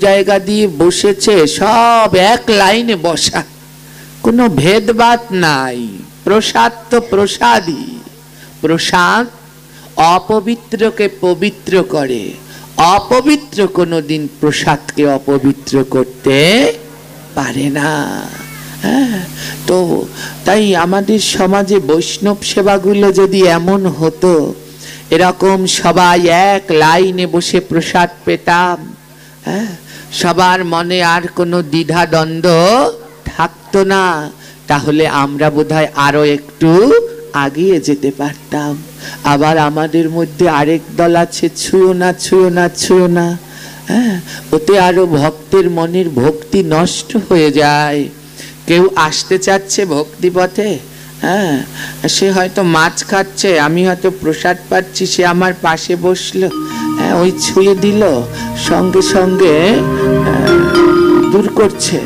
জায়গা দিয়ে বসেছে, সব এক লাইনে বসা, কোনো ভেদভাব নাই। প্রসাদ তো প্রসাদই। প্রসাদ অপবিত্রকে পবিত্র করে, অপবিত্র কোনোদিন প্রসাদকে অপবিত্র করতে পারে না। তো তাই আমাদের সমাজে বৈষ্ণব সেবাগুলো যদি এমন হতো, এরকম সবাই এক লাইনে বসে প্রসাদ পেতাম, সবার মনে আর কোনো দ্বিধা দ্বন্দ্ব থাকতো না, তাহলে আমরা বোধহয় আরো একটু আগিয়ে যেতে পারতাম। আবার আমাদের মধ্যে আরেক দল আছে, ছুঁয়ো না ছুঁয়ো না ছুঁয়ো না। ওতে আরো ভক্তের মনের ভক্তি নষ্ট হয়ে যায়। কেউ আসতে চাচ্ছে ভক্তি পথে, সে হয়তো মাছ খাচ্ছে, আমি হয়তো প্রসাদ পাচ্ছি, সে আমার পাশে বসলো, ওই ছুঁয়ে দিল, সঙ্গে সঙ্গে দূর করছে।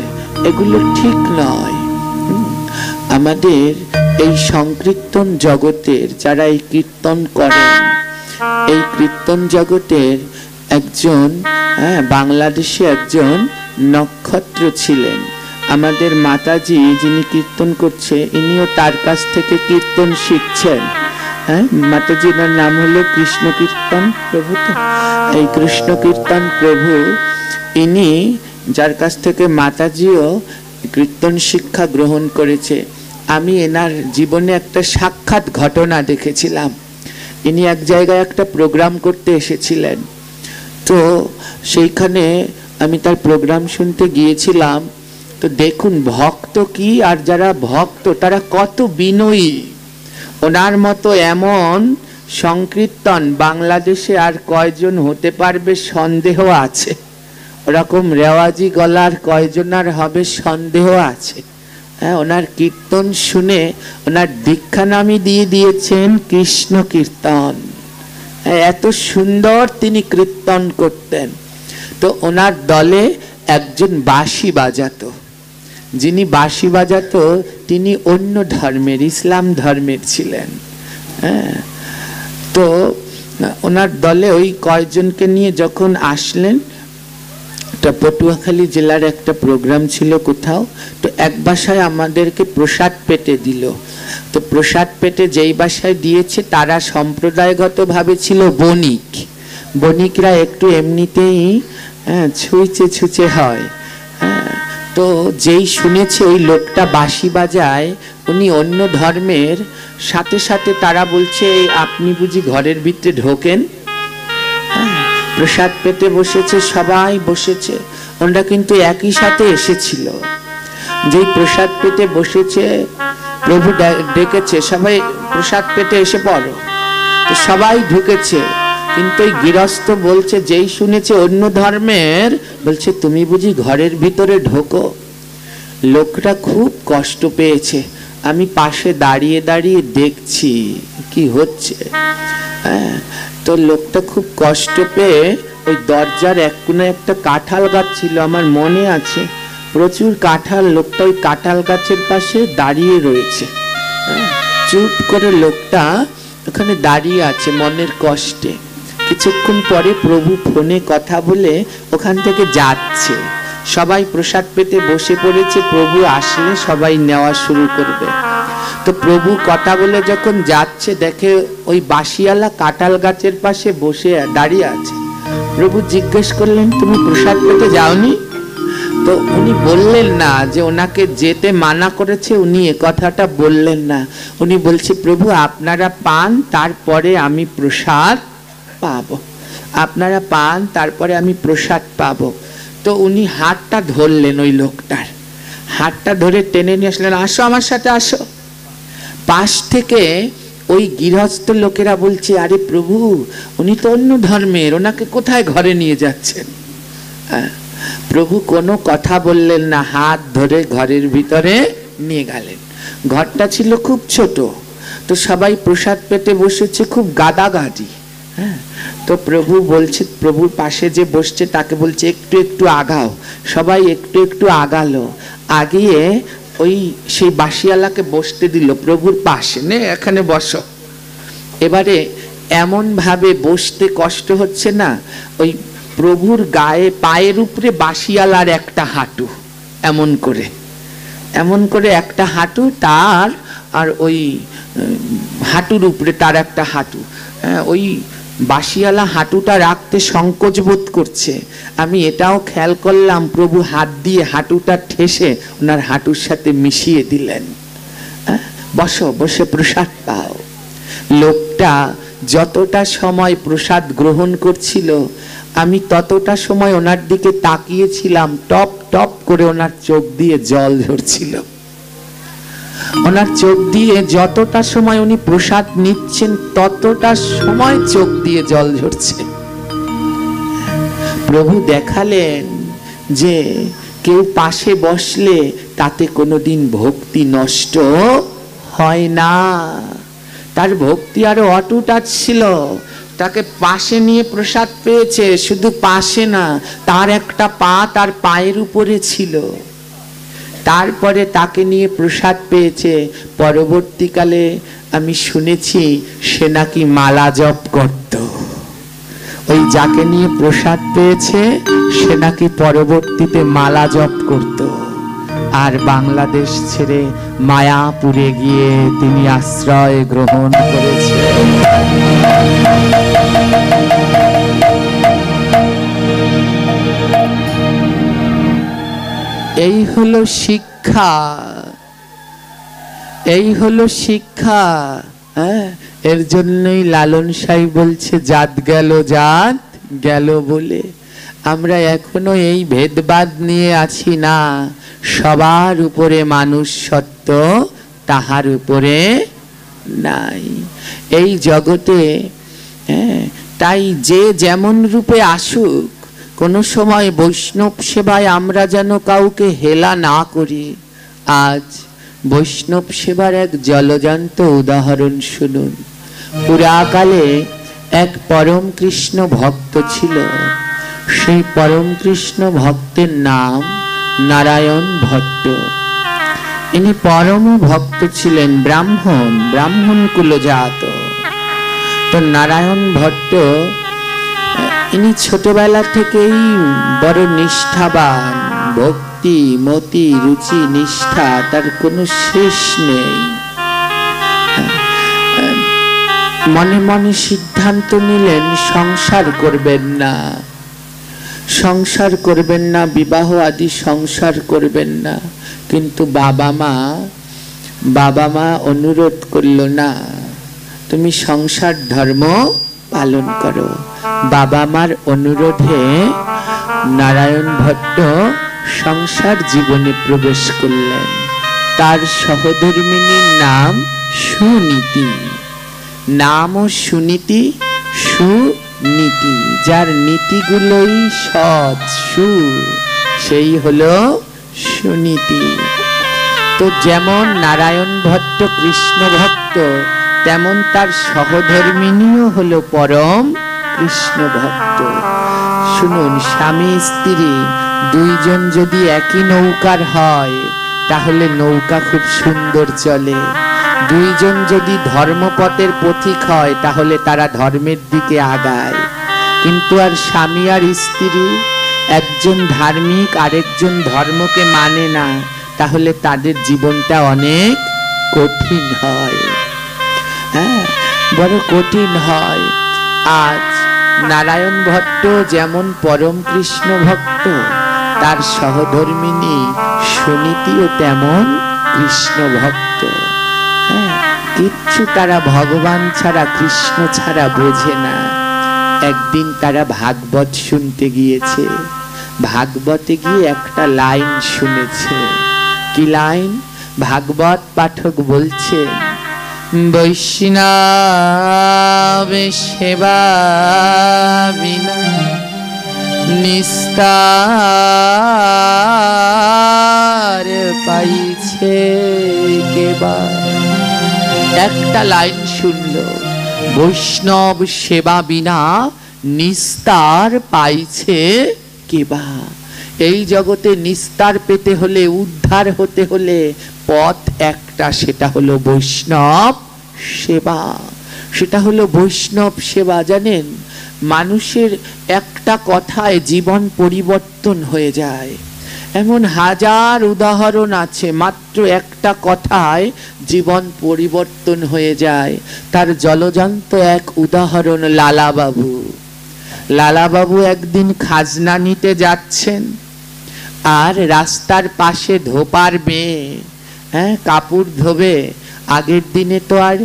এগুলো ঠিক নয়। আমাদের এই সংকীর্তন জগতের যারা এই কীর্তন করেন, এই কীর্তন জগতের একজন বাংলাদেশে একজন নক্ষত্র ছিলেন আমাদের মাতাজি, যিনি কীর্তন করছে, ইনিও তার কাছ থেকে কীর্তন শিখছেন। মাতাজির নাম হলো কৃষ্ণ কীর্তন প্রভু। তো এই কৃষ্ণ কীর্তন প্রভু, ইনি যার কাছ থেকে মাতাজিও কীর্তন শিক্ষা গ্রহণ করেছে। আমি এনার জীবনে একটা সাক্ষাৎ ঘটনা দেখেছিলাম। ইনি এক জায়গায় একটা প্রোগ্রাম করতে এসেছিলেন, তো সেইখানে আমি তার প্রোগ্রাম শুনতে গিয়েছিলাম। তো দেখুন ভক্ত কি, আর যারা ভক্ত তারা কত বিনয়ী। ওনার মতো এমন সংকীর্তন বাংলাদেশে আর কয়জন হতে পারবে সন্দেহ আছে। ওরকম রেওয়াজি গলার কয়জন আর হবে সন্দেহ আছে। ওনার কীর্তন শুনে ওনার দীক্ষা নামই দিয়ে দিয়েছেন কৃষ্ণ কীর্তন। এত সুন্দর তিনি কীর্তন করতেন। তো ওনার দলে একজন বাঁশি বাজাতো, যিনি বাঁশি বাজাতো তিনি অন্য ধর্মের, ইসলাম ধর্মের ছিলেন। তো ওনার দলে ওই কয়েকজনকে নিয়ে যখন আসলেন, পটুয়াখালী জেলার একটা প্রোগ্রাম ছিল কোথাও, তো এক বাসায় আমাদেরকে প্রসাদ পেটে দিল। তো প্রসাদ পেটে যেই বাসায় দিয়েছে তারা সম্প্রদায়গতভাবে ছিল বণিক। বণিকরা একটু এমনিতেই ছুঁচে ছুঁচে হয়। তো যেই শুনেছে ওই লোকটা বাঁশি বাজায়, উনি অন্য ধর্মের, সাথে সাথে তারা বলছে আপনি বুঝি ঘরের ভিতরে ঢোকেন। প্রসাদ পেতে বসেছে, সবাই বসেছে, ওনারা কিন্তু একই সাথে এসেছিল। যেই প্রসাদ পেতে বসেছে, প্রভু ডেকেছে সবাই প্রসাদ পেতে এসে পড়ো, তো সবাই ঢুকেছে। কিন্তু এই গৃহস্থ বলছে, যেই শুনেছে অন্য ধর্মের, বলছে তুমি বুঝি ঘরের ভিতরে ঢোকো। লোকটা খুব কষ্ট পেয়েছে। আমি পাশে দাঁড়িয়ে দাঁড়িয়ে দেখছি কি হচ্ছে। তো লোকটা খুব কষ্ট পেয়ে ওই দরজার এক কোণে একটা কাঁঠাল গাছ ছিল, আমার মনে আছে, প্রচুর কাঁঠাল। লোকটা ওই কাঁঠাল গাছের পাশে দাঁড়িয়ে রয়েছে, চুপ করে লোকটা ওখানে দাঁড়িয়ে আছে মনের কষ্টে। কিছুক্ষণ পরে প্রভু ফোনে কথা বলে ওখান থেকে যাচ্ছে। সবাই প্রসাদ পেতে বসে পড়েছে, প্রভু আসলে সবাই নেওয়া শুরু করবে। তো প্রভু কথা বলে যখন যাচ্ছে, দেখে ওই বাঁশিওয়ালা কাঁঠাল গাছের পাশে বসে দাঁড়িয়ে আছে। প্রভু জিজ্ঞেস করলেন, তুমি প্রসাদ পেতে যাওনি? তো উনি বললেন না যে ওনাকে যেতে মানা করেছে, উনি এ কথাটা বললেন না। উনি বলছে, প্রভু আপনারা পান, তারপরে আমি প্রসাদ পাবো, আপনারা পান তারপরে আমি প্রসাদ পাবো। তো উনি হাতটা ধরলেন, ওই লোকটার হাতটা ধরে টেনে নিয়ে আসলেন, আসো আমার সাথে আসো। পাশ থেকে ওই গৃহস্থ লোকেরা বলছে, আরে প্রভু উনি তো অন্য ধর্মের, ওনাকে কোথায় ঘরে নিয়ে যাচ্ছেন? প্রভু কোনো কথা বললেন না, হাত ধরে ঘরের ভিতরে নিয়ে গেলেন। ঘরটা ছিল খুব ছোট, তো সবাই প্রসাদ পেতে বসেছে, খুব গাদাগাদি। তো প্রভু বলছে, প্রভুর পাশে যে বসছে তাকে বলছে একটু একটু আগাও। সবাই একটু একটু আগালো, আগিয়ে ওই সেই বাঁশিওয়ালাকে বসতে দিল প্রভুর পাশে, নে এখানে বসো। এবারে এমন ভাবে বসতে কষ্ট হচ্ছে না, ওই প্রভুর গায়ে পায়ের উপরে বাঁশিয়ালার একটা হাঁটু, এমন করে একটা হাঁটু তার, আর ওই হাঁটুর উপরে তার একটা হাঁটু। ওই বাঁশিয়ালা হাঁটুটা রাখতে সংকোচ বোধ করছে। আমি এটাও খেয়াল করলাম, প্রভু হাত দিয়ে হাঁটুটা ঠেসে ওনার হাঁটুর সাথে মিশিয়ে দিলেন। বসো, বসে প্রসাদ পাও। লোকটা যতটা সময় প্রসাদ গ্রহণ করছিল, আমি ততটা সময় ওনার দিকে তাকিয়েছিলাম। টপ টপ করে ওনার চোখ দিয়ে জল ঝরছিল। ওনার চোখ দিয়ে যতটা সময় উনি প্রসাদ নিচ্ছেন, ততটা সময় চোখ দিয়ে জল ঝরছে। প্রভু দেখালেন যে কেউ পাশে বসলে তাতে কোনোদিন ভক্তি নষ্ট হয় না। তার ভক্তি আরো অটুট ছিল। তাকে পাশে নিয়ে প্রসাদ পেয়েছে, শুধু পাশে না, তার একটা পা তার পায়ের উপরে ছিল। তারপরে তাকে নিয়ে প্রসাদ পেয়েছে। পরবর্তীকালে আমি শুনেছি সে নাকি মালা জপ করত। ওই যাকে নিয়ে প্রসাদ পেয়েছে সে নাকি পরবর্তীতে মালা জপ করত। আর বাংলাদেশ ছেড়ে মায়াপুরে গিয়ে তিনি আশ্রয় গ্রহণ করেছেন। এই হলো শিক্ষা, এই হলো শিক্ষা। এর জন্যই লালন সাই বলছে, জাত গেল, জাত গেল বলে। আমরা এখনো এই ভেদবাদ নিয়ে আছি না। সবার উপরে মানুষ সত্য, তাহার উপরে নাই এই জগতে। তাই যে যেমন রূপে আসুক, কোন সময় বৈষ্ণব সেবায় আমরা যেন কাউকে হেলা না করি। আজ বৈষ্ণব সেবার এক জলজান্ত উদাহরণ শুনুন। পুরাকালে এক পরম কৃষ্ণ ভক্ত ছিল। সেই পরম কৃষ্ণ ভক্তের নাম নারায়ণ ভট্ট। ইনি পরম ভক্ত ছিলেন, ব্রাহ্মণ কুলজাত। তো নারায়ণ ভট্ট ইনি ছোটবেলা থেকেই বড় নিষ্ঠাবান, ভক্তি মতি রুচি নিষ্ঠা তার কোনো শেষ নেই। মনে মনে সিদ্ধান্ত নিলেন সংসার করবেন না, সংসার করবেন না, বিবাহ আদি সংসার করবেন না। কিন্তু বাবা মা অনুরোধ করল, না তুমি সংসার ধর্ম পালন করো। বাবা মার অনুরোধে নারায়ণ ভট্ট সংসার জীবনে প্রবেশ করলেন। তার সহধর্মিনীর নাম সুনীতি। নামও সুনীতি, সুনীতি, যার নীতিগুলোই সৎ, সেই হলো সুনীতি। তো যেমন নারায়ণ ভট্ট কৃষ্ণ ভক্ত, তেমন তার সহধর্মিনীও হলো পরম কৃষ্ণ ভক্ত। শুনুন, স্বামী স্ত্রী দুইজন যদি একই নৌকার হয়, তাহলে নৌকা খুব সুন্দর চলে। দুইজন যদি ধর্মপথের পথিক হয়, তাহলে তারা ধর্মের দিকে আগায়। কিন্তু আর স্বামী আর স্ত্রী, একজন ধার্মিক আরেকজন ধর্মকে মানে না, তাহলে তাদের জীবনটা অনেক কঠিন হয়। বড় কঠিন হয়। আজ নারায়ণ ভট্ট যেমন পরম কৃষ্ণ ভক্ত, তার সহধর্মিনী সুনীতিও তেমন কৃষ্ণ ভক্ত। কিচ্ছু তারা ভগবান ছাড়া, কৃষ্ণ ছাড়া বোঝে না। একদিন তারা ভাগবত শুনতে গিয়েছে। ভাগবতে গিয়ে একটা লাইন শুনেছে। কি লাইন? ভাগবত পাঠক বলছে, বৈষ্ণব সেবা বিনা নিস্তার পাইছে কেবা। একটা লাইন শুনলো, বৈষ্ণব সেবা বিনা নিস্তার পাইছে কেবা। এই জগতে নিস্তার পেতে হলে, উদ্ধার হতে হলে পথ একটা, সেটা হলো বৈষ্ণব সেবা। সেটা হলো বৈষ্ণব সেবা। জানেন, মানুষের একটা কথায় জীবন পরিবর্তন হয়ে যায়। এমন হাজার উদাহরণ আছে, মাত্র একটা কথায় জীবন পরিবর্তন হয়ে যায়। তার জলজন্ত এক উদাহরণ লালাবাবু। লালাবাবু একদিন খাজনা নিতে যাচ্ছেন, আর রাস্তার পাশে ধোপার মেয়ে কাপড় ধোবে। আগের দিনে তো আর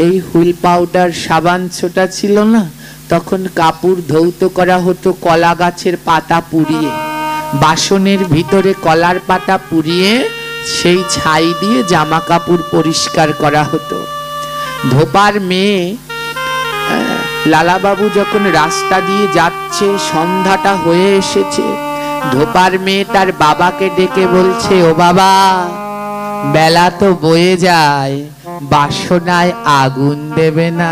এই হুইল পাউডার সাবান ছোটা ছিল না, তখন কাপড় ধৌত করা হতো কলা গাছের পাতা পুড়িয়ে, বাসনের ভিতরে কলার পাতা পুড়িয়ে সেই ছাই দিয়ে জামা কাপড় পরিষ্কার করা হতো। ধোপার মেয়ে লালাবাবু যখন রাস্তা দিয়ে যাচ্ছে, সন্ধ্যাটা হয়ে এসেছে, ধোপার মেয়ে তার বাবাকে ডেকে বলছে, ও বাবা, বেলা তো বয়ে যায়, বাসনায় আগুন দেবে না?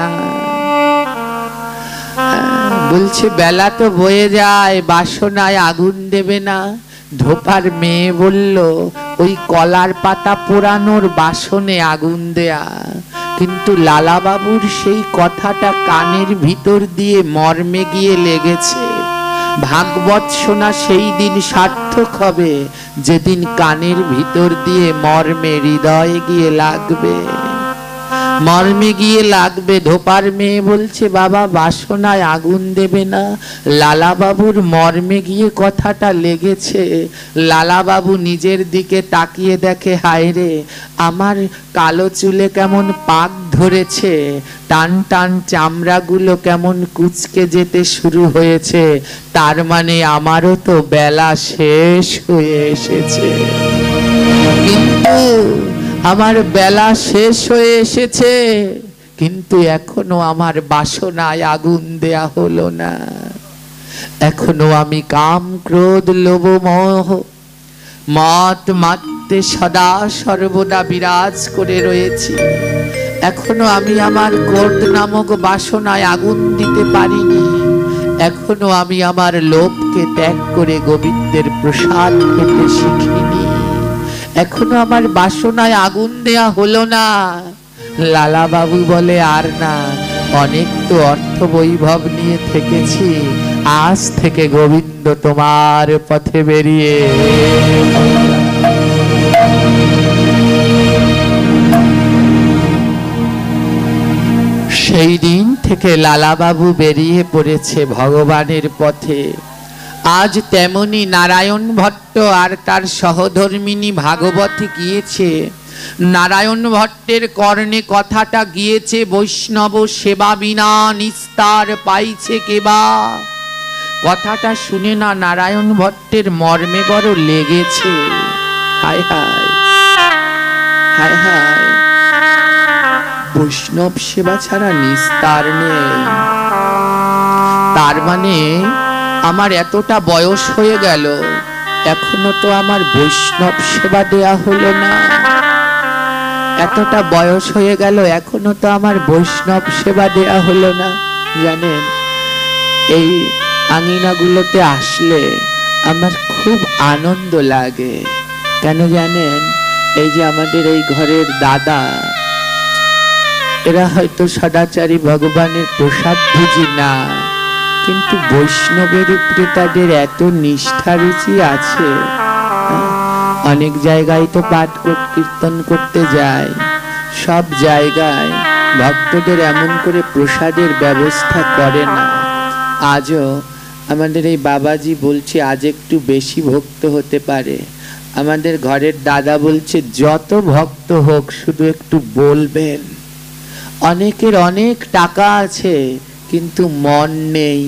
বলছে বেলা তো বয়ে যায়, বাসনায় আগুন দেবে না? ধোপার মেয়ে বলল, ওই কলার পাতা পোড়ানোর বাসনে আগুন দেয়া। কিন্তু লালাবাবুর সেই কথাটা কানের ভিতর দিয়ে মর্মে গিয়ে লেগেছে। ভাগবত শোনা সেই দিন সার্থক হবে যেদিন কানের ভিতর দিয়ে মর্মে হৃদয়ে গিয়ে লাগবে, মর্মে গিয়ে লাগবে। ধোপার মেয়ে বলছে, বাবা, বাসনায় আগুন দেবে না? লালাবাবুর মর্মে গিয়ে কথাটা লেগেছে। লালাবাবু নিজের দিকে তাকিয়ে দেখে, হায় রে, আমার কালো চুলে কেমন পাক ধরেছে, টান টান চামড়াগুলো কেমন কুচকে যেতে শুরু হয়েছে, তার মানে আমারও তো বেলা শেষ হয়ে এসেছে। কিন্তু আমার বেলা শেষ হয়ে এসেছে, কিন্তু এখনো আমার বাসনায় আগুন দেয়া হলো না। এখনো আমি কাম ক্রোধ লোভ মোহ মত মাত্রে সদা সর্বদা বিরাজ করে রয়েছি। এখনো আমি আমার ক্রোধ নামক বাসনায় আগুন দিতে পারিনি। এখনো আমি আমার লোভকে ত্যাগ করে গোবিন্দের প্রসাদ পেতে শিখিনি। এখনো আমার বাসনায় আগুন দেয়া হলো না। লালাবাবু বলে, আর না, অনেক তো অর্থ বৈভব নিয়ে থেকেছি, আজ থেকে গোবিন্দ তোমার পথে বেরিয়ে। সেই দিন থেকে লালাবাবু বেরিয়ে পড়েছে ভগবানের পথে। আজ তেমনি নারায়ণ ভট্ট আর তার সহধর্মিনী ভাগবতী গিয়েছে। নারায়ণ ভট্টের কর্ণে কথাটা গিয়েছে, বৈষ্ণব সেবা বিনা নিস্তার পাইছে কেবা। কথাটা শুনে না নারায়ণ ভট্টের মর্মে বড় লেগেছে। হায় হায় হায় হায়, বৈষ্ণব সেবা ছাড়া নিস্তার নেই। তার মানে আমার এতটা বয়স হয়ে গেল, এখনো তো আমার বৈষ্ণব সেবা দেয়া হলো না। এতটা বয়স হয়ে গেল, এখনো তো আমার বৈষ্ণব সেবা দেয়া হলো না। জানেন, এই আঙিনাগুলোতে আসলে আমার খুব আনন্দ লাগে। কেন জানেন? এই যে আমাদের এই ঘরের দাদা, এরা হয়তো সদাচারী ভগবানের প্রসাদ ভুজি না, কিন্তু বৈষ্ণবের উপরে তাদের এত নিষ্ঠা রুচি আছে। অনেক জায়গায় তো পাঠ কীর্তন করতে যায়, সব জায়গায় ভক্তদের এমন করে প্রসাদের ব্যবস্থা করে না। আজও আমাদের এই বাবাজি বলছে আজ একটু বেশি ভক্ত হতে পারে। আমাদের ঘরের দাদা বলছে যত ভক্ত হোক, শুধু একটু বলবেন। অনেকের অনেক টাকা আছে কিন্তু মন নেই।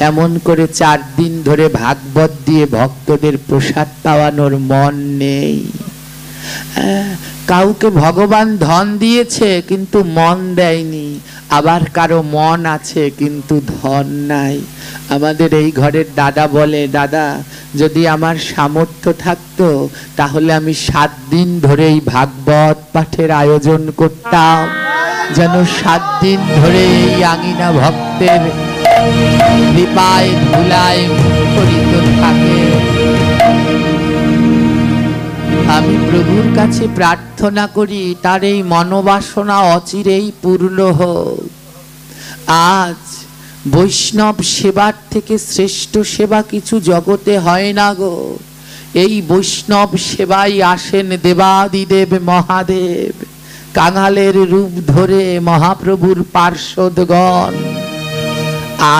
এমন করে 4 দিন ধরে ভাগবত দিয়ে ভক্তদের প্রসাদ পাওয়ানোর মন নেই। কাউকে ভগবান ধন দিয়েছে কিন্তু মন দেয়নি, আবার কারো মন আছে কিন্তু ধন নাই। আমাদের এই ঘরের দাদা বলে, দাদা, যদি আমার সামর্থ্য থাকতো তাহলে আমি 7 দিন ধরে এই ভাগবত পাঠের আয়োজন করতাম, যেন 7 দিন ধরে এই আঙিনা ভক্তের কৃপায় ধুলায় মুখরিত থাকে। আমি প্রভুর কাছে প্রার্থনা করি তার এই মনোবাসনা অচিরেই পূর্ণ হোক। আজ বৈষ্ণব সেবার থেকে শ্রেষ্ঠ সেবা কিছু জগতে হয় না গো। এই বৈষ্ণব সেবাই আসেন দেবাদিদেব মহাদেব, কাঙালের রূপ ধরে মহাপ্রভুর পার্ষদগণ।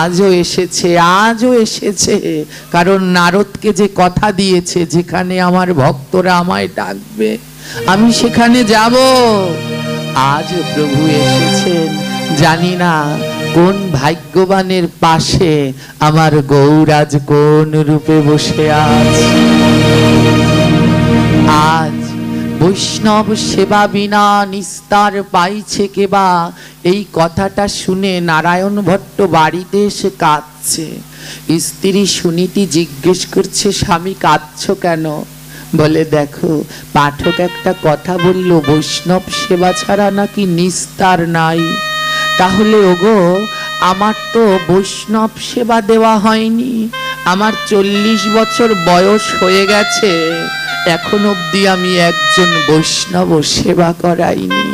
আজও এসেছে, কারণ নারদকে যে কথা দিয়েছে, যেখানে আমার ভক্তরা আমায় ডাকবে আমি সেখানে যাব। আজ প্রভু এসেছেন, জানি না কোন ভাগ্যবানের পাশে আমার গৌরাজ কোন রূপে বসে আছে। আজ বৈষ্ণব সেবা বিনা নিস্তার পাইছে কেবা, এই কথাটা শুনে নারায়ণ ভট্ট বাড়িতে এসে কাঁদছে। স্ত্রী সুনীতি জিজ্ঞেস করছে, স্বামী কাঁদছো কেন? বলে, দেখো পাঠক একটা কথা বলল, বৈষ্ণব সেবা ছাড়া নাকি নিস্তার নাই। তাহলে ওগো, আমার তো বৈষ্ণব সেবা দেওয়া হয়নি, আমার 40 বছর বয়স হয়ে গেছে, এখন অবধি আমি একজন বৈষ্ণব সেবা করাইনি,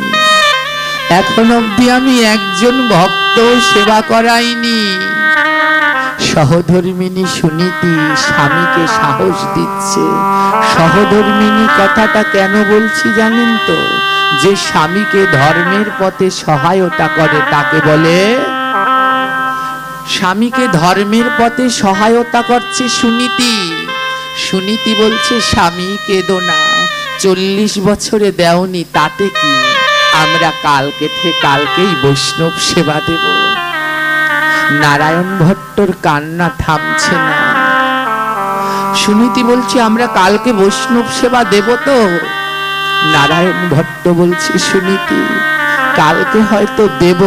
এখন অবধি আমি একজন ভক্ত সেবা করাইনি। সহধর্মিনী সুনীতি স্বামীকে সাহস দিচ্ছে। সহধর্মিনী কথাটা কেন বলছি জানেন তো? যে স্বামীকে ধর্মের পথে সহায়তা করে তাকে বলে, স্বামীকে ধর্মের পথে সহায়তা করছে সুনীতি। সুনীতি বলছে, স্বামী কেঁদো না, 40 বছরে দেওনি তাতে কি, আমরা কালকেই বৈষ্ণব সেবা দেব। নারায়ণ ভট্টর কান্না থামছে না। সুনীতি বলছে, আমরা কালকে বৈষ্ণব সেবা দেব তো? নারায়ণ ভট্ট বলছে, সুনীতি কালকে হয়তো দেব,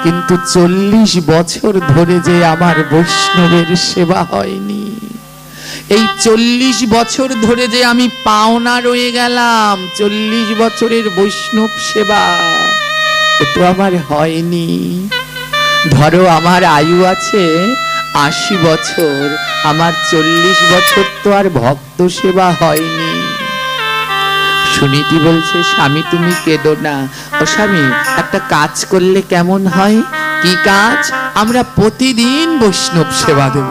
কিন্তু 40 বছর ধরে যে আমার বৈষ্ণবের সেবা হয়নি, এই 40 বছর ধরে যে আমি পাওনা রয়ে গেলাম, 40 বছরের বৈষ্ণব সেবা এ তো আমার হয়নি। ধরো আমার আয়ু আছে 80 বছর, আমার 40 বছর তো আর ভক্ত সেবা হয়নি। সুনীতি বলছে, স্বামী তুমি কেঁদো না। ও স্বামী, একটা কাজ করলে কেমন হয়? কি কাজ? আমরা প্রতিদিন বৈষ্ণব সেবা দেব।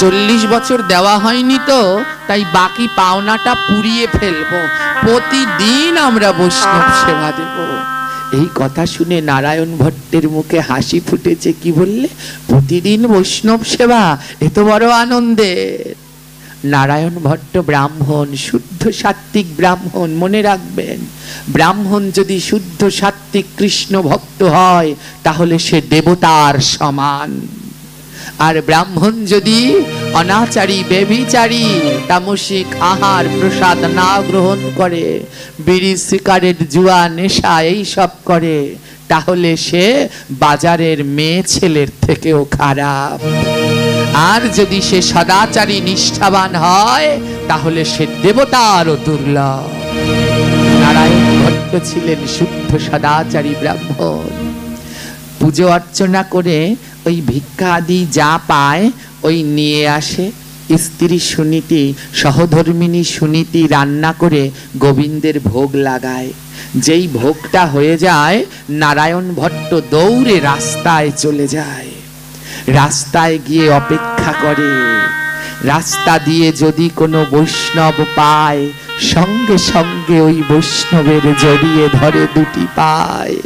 40 বছর দেওয়া হয়নি তো, তাই বাকি পাওনাটা পুড়িয়ে ফেলবো, প্রতিদিন আমরা বৈষ্ণব সেবা দেব। এই কথা শুনে নারায়ণ ভট্টের মুখে হাসি ফুটেছে। কি বললে? প্রতিদিন বৈষ্ণব সেবা, এ তো বড় আনন্দের। নারায়ণ ভট্ট ব্রাহ্মণ, শুদ্ধ সাত্ত্বিক ব্রাহ্মণ। মনে রাখবেন, ব্রাহ্মণ যদি শুদ্ধ সাত্ত্বিক কৃষ্ণ ভক্ত হয় তাহলে সে দেবতার সমান। আর ব্রাহ্মণ যদি অনাচারী, বেবিচারী, তামসিক আহার প্রসাদ না গ্রহণ করে, বিড়ি সিগারেট জুয়া নেশা এই সব করে, তাহলে সে বাজারের মেয়ে ছেলের থেকেও খারাপ। আর যদি সে সদাচারী নিষ্ঠাবান হয় তাহলে সে দেবতারও দুর্লভ। নারায়ণ ভট্ট ছিলেন শুদ্ধ সদাচারী ব্রাহ্মণ। পুজো অর্চনা করে ওই ভিক্ষা আদি যা পায় ওই নিয়ে আসে। স্ত্রী সুনীতি, সহধর্মিনী সুনীতি রান্না করে গোবিন্দের ভোগ লাগায়। যেই ভোগটা হয়ে যায়, নারায়ণ ভট্ট দৌড়ে রাস্তায় চলে যায়। রাস্তায় গিয়ে অপেক্ষা করে। রাস্তা দিয়ে যদি কোনো বৈষ্ণব পায়, সঙ্গে সঙ্গে ওই বৈষ্ণবের জড়িয়ে ধরে দুটি পায়।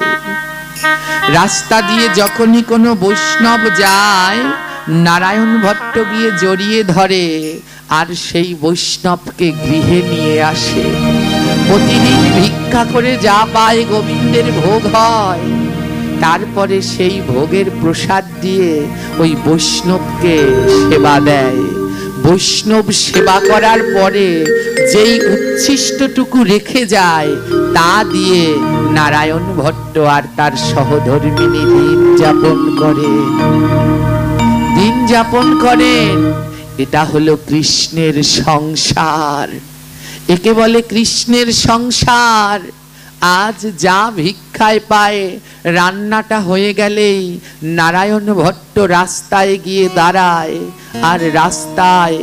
রাস্তা দিয়ে যখনই কোনো বৈষ্ণব যায়, নারায়ণ ভট্ট গিয়ে জড়িয়ে ধরে আর সেই বৈষ্ণবকে গৃহে নিয়ে আসে। প্রতিদিন ভিক্ষা করে যা পায় গোবিন্দের ভোগ হয়, তারপরে সেই ভোগের প্রসাদ দিয়ে ওই বৈষ্ণবকে সেবা দেয়। বৈষ্ণব সেবা করার পরে যেই উচ্ছিষ্টটুকু রেখে যায় তা দিয়ে নারায়ণ ভট্ট আর তার সহধর্মিনী দিন যাপন করেন। এটা হলো কৃষ্ণের সংসার, একে বলে কৃষ্ণের সংসার। আজ যা ভিক্ষায় পায়, রান্নাটা হয়ে গেলেই নারায়ণ ভট্ট রাস্তায় গিয়ে দাঁড়ায়, আর রাস্তায়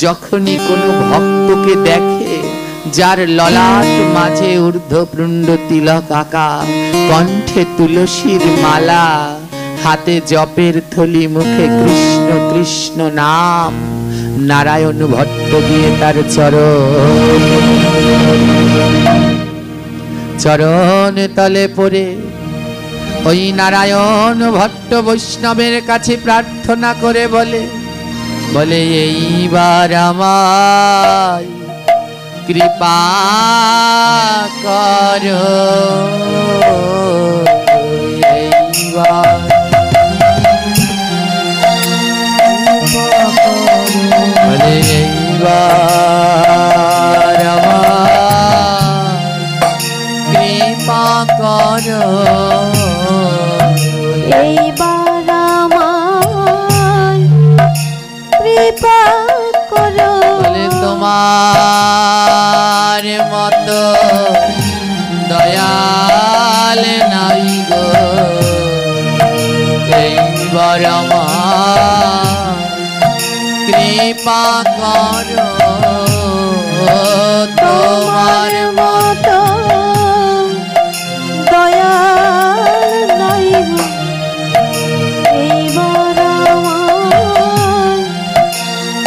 যখনই কোনো ভক্তকে দেখে যার ললাট মাঝে ঊর্ধ্বপুণ্ড তিলক আঁকা, কণ্ঠে তুলসীর মালা, হাতে জপের থলি, মুখে কৃষ্ণ কৃষ্ণ নাম। নারায়ণ ভট্ট দিয়ে তার চরণ তলে পড়ে ওই নারায়ণ ভট্ট বৈষ্ণবের কাছে প্রার্থনা করে বলে, এইবার আমায় কৃপা করো, এইবার বলে এইবার আমায় কৃপা করো, এইবার আমায় কৃপা করো। বলে তোমার মতো দয়াল নাই গো, এইবার আমার কৃপা করো, তোমার মতো দয়াল নাই গো, এইবার আমায়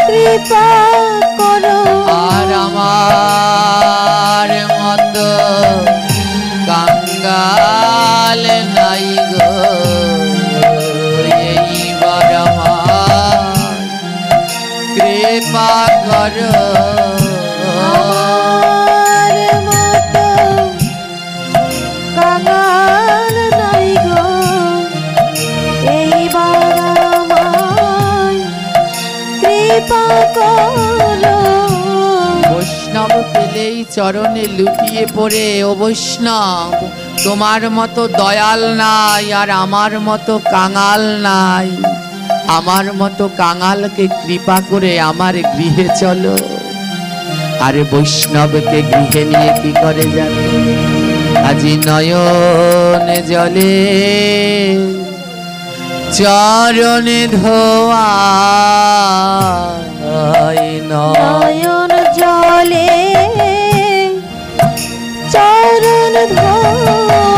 কৃপা করো। আর আমার মতো কাঙ্গাল নাই গো, এইবার আমার কৃপা করো, আমার মতো কাঙাল নাই গো, এইবার আমায় কৃপা করো। বৈষ্ণব পেলেই চরণে লুটিয়ে পড়ে, ও বৈষ্ণব তোমার মতো দয়াল নাই, আর আমার মতো কাঙাল নাই, আমার মতো কাঙালকে কৃপা করে আমার গৃহে চলো। আরে বৈষ্ণবকে গৃহে নিয়ে কি করে জানো? আজি নয়ন জলে চরণে ধোয়া, নয়ন জলে চরণ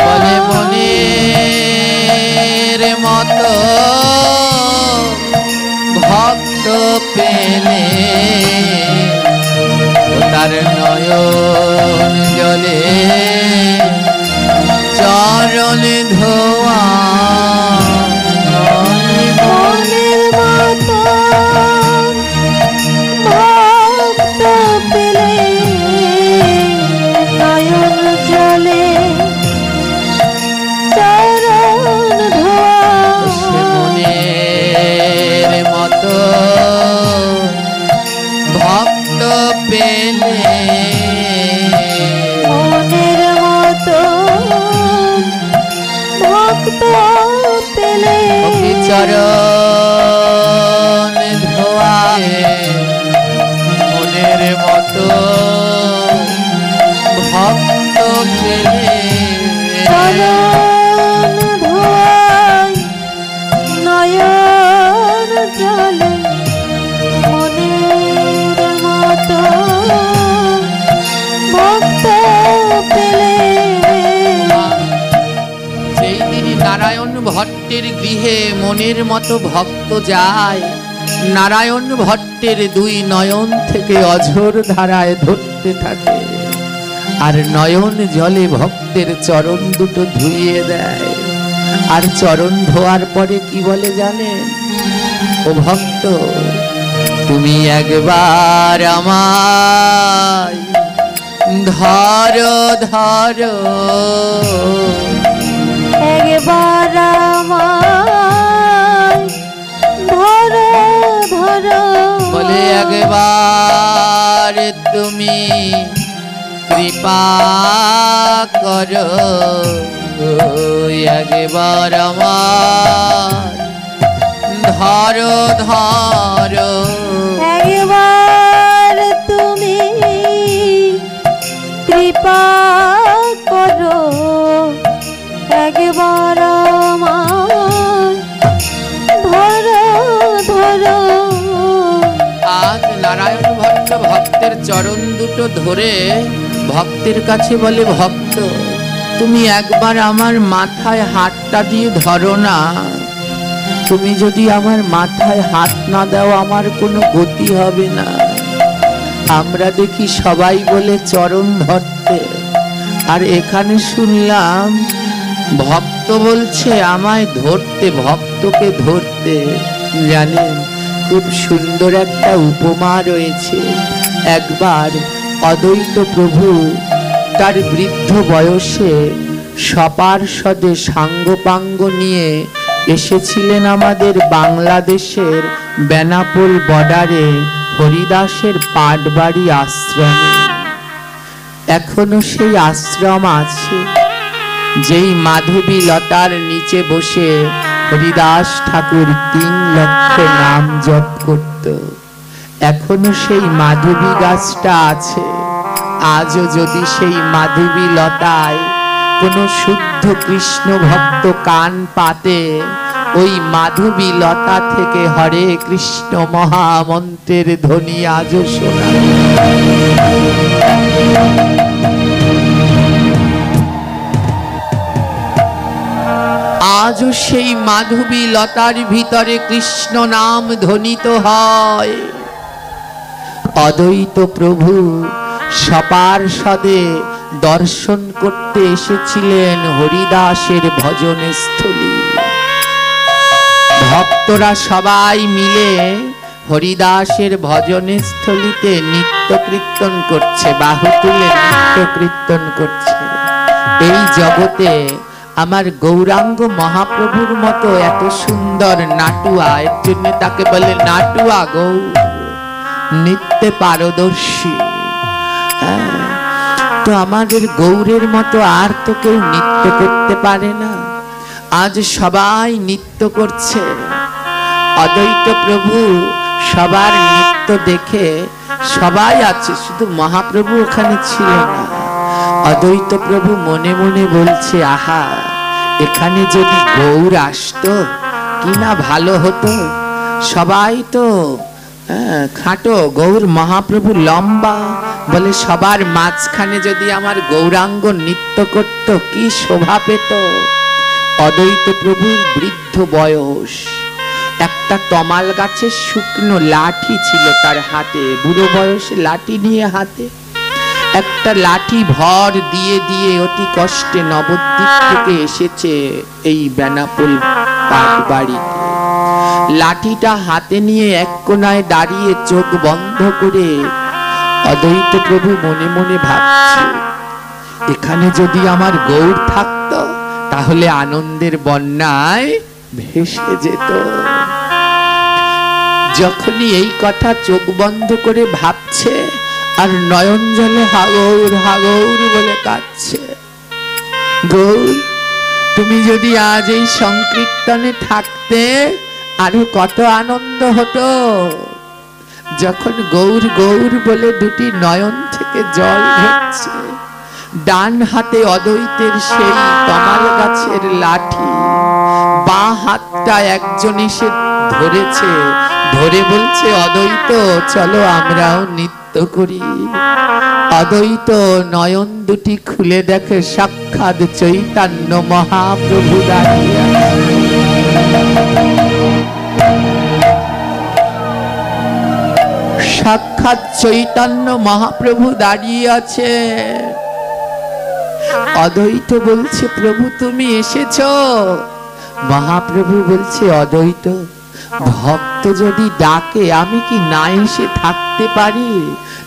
বলে মনের মতো ভক্ত পেলে, তার নয়ন জলে চরণ ধোয়া, মনের মতো ভক্ত পেলে, নয়ন জলে চরণ ধোয়া। সে মনের মতো ভক্ত পেলে, মনের মতো ভক্ত পেলে, চরণ ধোয়ায় মনের মতো ভক্ত পেলে, চরণ ধোয়ায় নয়ন জলে, মনের মতো ভক্ত পেলে। সেই দিনই নারায়ণ ভট্টের গৃহে মনের মতো ভক্ত যায়। নারায়ণ ভট্টের দুই নয়ন থেকে অঝোর ধারায় ধরতে থাকে, আর নয়ন জলে ভক্তের চরণ দুটো ধুইয়ে দেয়। আর চরণ ধোয়ার পরে কি বলে জানেন? ও ভক্ত, তুমি একবার আমায় ধরো ধরো, একবার আমায় ধরো ধরো, বলে একবার তুমি কৃপা করো, একবার আমার ধরো ধরো, একবার তুমি কৃপা করো, একবার আমায় ধরো ধরো। আজ নারায়ণ ভট্ট ভক্তের চরণ দুটো ধরে ভক্তের কাছে বলে, ভক্ত তুমি একবার আমার মাথায় হাতটা দিয়ে ধরো না, তুমি যদি আমার মাথায় হাত না দাও আমার কোনো গতি হবে না। আমরা দেখি সবাই বলে চরণ ধরতে, আর এখানে শুনলাম ভক্ত বলছে আমায় ধরতে, ভক্তকে ধরতে। জানেন, খুব সুন্দর একটা উপমা রয়েছে। একবার অদ্বৈত প্রভু তার বৃদ্ধ বয়সে সপার্ষদে সাঙ্গপাঙ্গ নিয়ে এসেছিলেন আমাদের বাংলাদেশের বেনাপোল বর্ডারে হরিদাসের পাটবাড়ি আশ্রমে। এখনো সেই আশ্রম আছে, যেই মাধবী লতার নিচে বসে হরিদাস ঠাকুর 3 লক্ষ নাম জপ করত। এখনো সেই মাধবী গাছটা আছে। আজও যদি সেই মাধবী লতায় কোন শুদ্ধ কৃষ্ণ ভক্ত কান পাতে, ওই মাধবী লতা থেকে হরে কৃষ্ণ মহামন্ত্রের ধ্বনি আজও শোনা। আজও সেই মাধবী লতার ভিতরে কৃষ্ণ নাম ধ্বনিত হয়। অদ্বৈত প্রভু সপার্ষদে দর্শন করতে এসেছিলেন হরিদাসের ভজন স্থলী। ভক্তরা সবাই মিলে হরিদাসের ভজন স্থলীতে নিত্য কীর্তন করছে, বাহু তুলে নিত্য কীর্তন করছে। এই জগতে আমার গৌরাঙ্গ মহাপ্রভুর মতো এত সুন্দর নাটুয়া, এর জন্য তাকে বলে নাটুয়া গৌর, নিত্যে পারদর্শী। তো আমাদের গৌরের মতো আর তো কেউ নৃত্য করতে পারে না। আজ সবাই নৃত্য করছে। অদ্বৈত প্রভু সবার নৃত্য দেখে সবাই আছে, শুধু মহাপ্রভু ওখানে ছিল না। অদ্বৈত প্রভু মনে মনে বলছে, আহা, এখানে যদি গৌর আসতো কি না ভালো হতো। সবাই তো খাটো, গৌর মহাপ্রভু লম্বা, বলে সবার মাঝখানে যদি আমার গৌরাঙ্গ নৃত্য করত কি শোভা পেত। অদ্বৈত প্রভুর বৃদ্ধ বয়স, একটা তমাল গাছের শুকনো লাঠি ছিল তার হাতে, বুড়ো বয়সে লাঠি নিয়ে হাতে, একটা লাঠি ভর দিয়ে দিয়ে অতি কষ্টে নবদ্বীপ থেকে এসেছে এই বেনাপোল পাটবাড়িতে। লাঠিটা হাতে নিয়ে এক কোনায় দাঁড়িয়ে চোখ বন্ধ করে অদ্বৈত প্রভু মনে মনে ভাবছে, এখানে যদি আমার গৌর থাকতো তাহলে আনন্দের বন্যায় ভেসে যেত। যখনই এই কথা চোখ বন্ধ করে ভাবছে, আর নয়ন জলে হাগৌর হাগৌর বলে কাঁদছে। গৌর, তুমি যদি আজ এই সংকীর্তনে থাকতে আরো কত আনন্দ হতো। যখন গৌর গৌর বলে দুটি নয়ন থেকে জল ঝরছে, ডান হাতে অদ্বৈতের সেই তমাল গাছের লাঠি, বাঁ হাতটা একজন এসে ধরেছে, ধরে বলছে, অদ্বৈত চলো আমরাও নৃত্য করি। অদ্বৈত নয়ন দুটি খুলে দেখে সাক্ষাৎ চৈতন্য মহাপ্রভু দাঁড়িয়ে। সাক্ষাৎ চৈতন্য মহাপ্রভু দাঁড়িয়ে আছে। অদ্বৈত বলছে, প্রভু তুমি এসেছো। মহাপ্রভু বলছে, অদ্বৈত, ভক্ত যদি ডাকে আমি কি না এসে থাকতে পারি?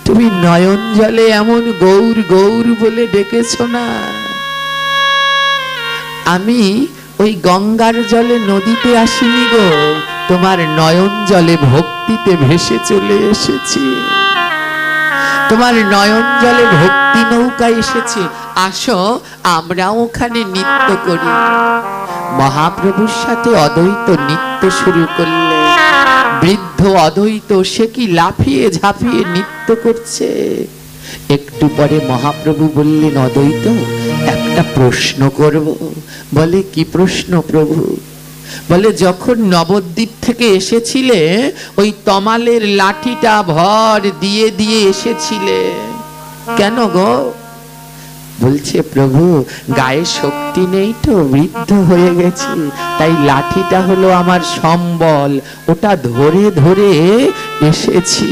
তুমি নয়ন জলে এমন গৌর গৌর বলে ডেকেছো না। আমি ওই গঙ্গার জলে নদীতে আসিনি গো, তোমার নয়ন জলে ভক্তিতে ভেসে চলে এসেছি। তোমার নয়ন জলে ভক্তি নৌকায় এসেছি, আসো আমরাও ওখানে নৃত্য করি। মহাপ্রভুর সাথে অদ্বৈত নৃত্য শুরু করলে। বৃদ্ধ অদ্বৈত সে কি লাফিয়ে ঝাঁপিয়ে নৃত্য করছে। একটু পরে মহাপ্রভু বললেন, অদ্বৈত একটা প্রশ্ন করব। বলে, কি প্রশ্ন প্রভু? বলে, যখন নবদ্বীপ থেকে এসেছিলে ওই তমালের লাঠিটা ভর দিয়ে দিয়ে এসেছিলে কেন গো? বলছে প্রভু গায়ে শক্তি নেই তো, বৃদ্ধ হয়ে গেছি, তাই লাঠিটা হলো আমার সম্বল, ওটা ধরে ধরে এসেছি।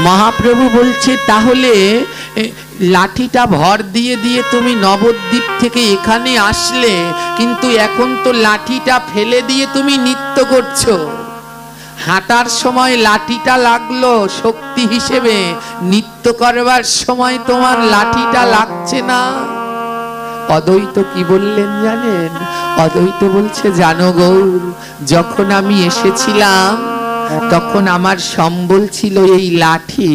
মহাপ্রভু বলছে তাহলে লাঠিটা ভর দিয়ে দিয়ে তুমি নবদ্বীপ থেকে এখানে আসলে, কিন্তু এখন তো লাঠিটা ফেলে দিয়ে তুমি নৃত্য করছো। হাঁটার সময় লাঠিটা লাগলো শক্তি হিসেবে, নৃত্য করবার সময় তোমার লাঠিটা লাগছে না। অদ্বৈত কি বললেন জানেন? অদ্বৈত বলছে জানো গৌর, যখন আমি এসেছিলাম তখন আমার সম্বল ছিল এই লাঠি,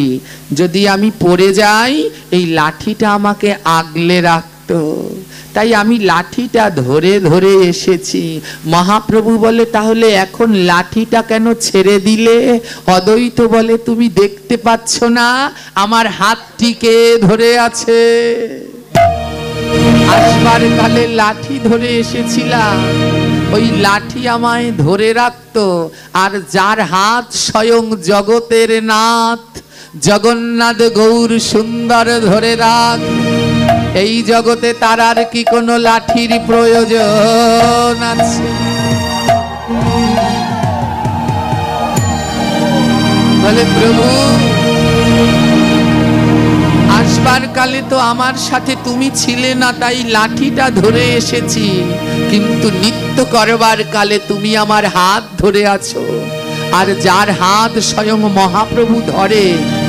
যদি আমি পড়ে যাই এই লাঠিটা আমাকে আগলে রাখতো, তাই আমি লাঠিটা ধরে ধরে এসেছি। মহাপ্রভু বলে তাহলে এখন লাঠিটা কেন ছেড়ে দিলে? অদ্বৈত বলে তুমি দেখতে পাচ্ছ না আমার হাতটিকে ধরে আছে। আসবার কালে লাঠি ধরে এসেছিলাম, ওই লাঠি আমায় ধরে রাখতো। আর যার হাত স্বয়ং জগতের নাথ জগন্নাথ গৌর সুন্দর ধরে রাখ, এই জগতে তার আর কি কোনো লাঠির প্রয়োজন আছে? বলে প্রভু আসবার কালে তো আমার সাথে তুমি ছিলে না, তাই লাঠিটা ধরে এসেছি, কিন্তু নৃত্য করবার কালে তুমি আমার হাত ধরে আছো। আর যার হাত স্বয়ং মহাপ্রভু ধরে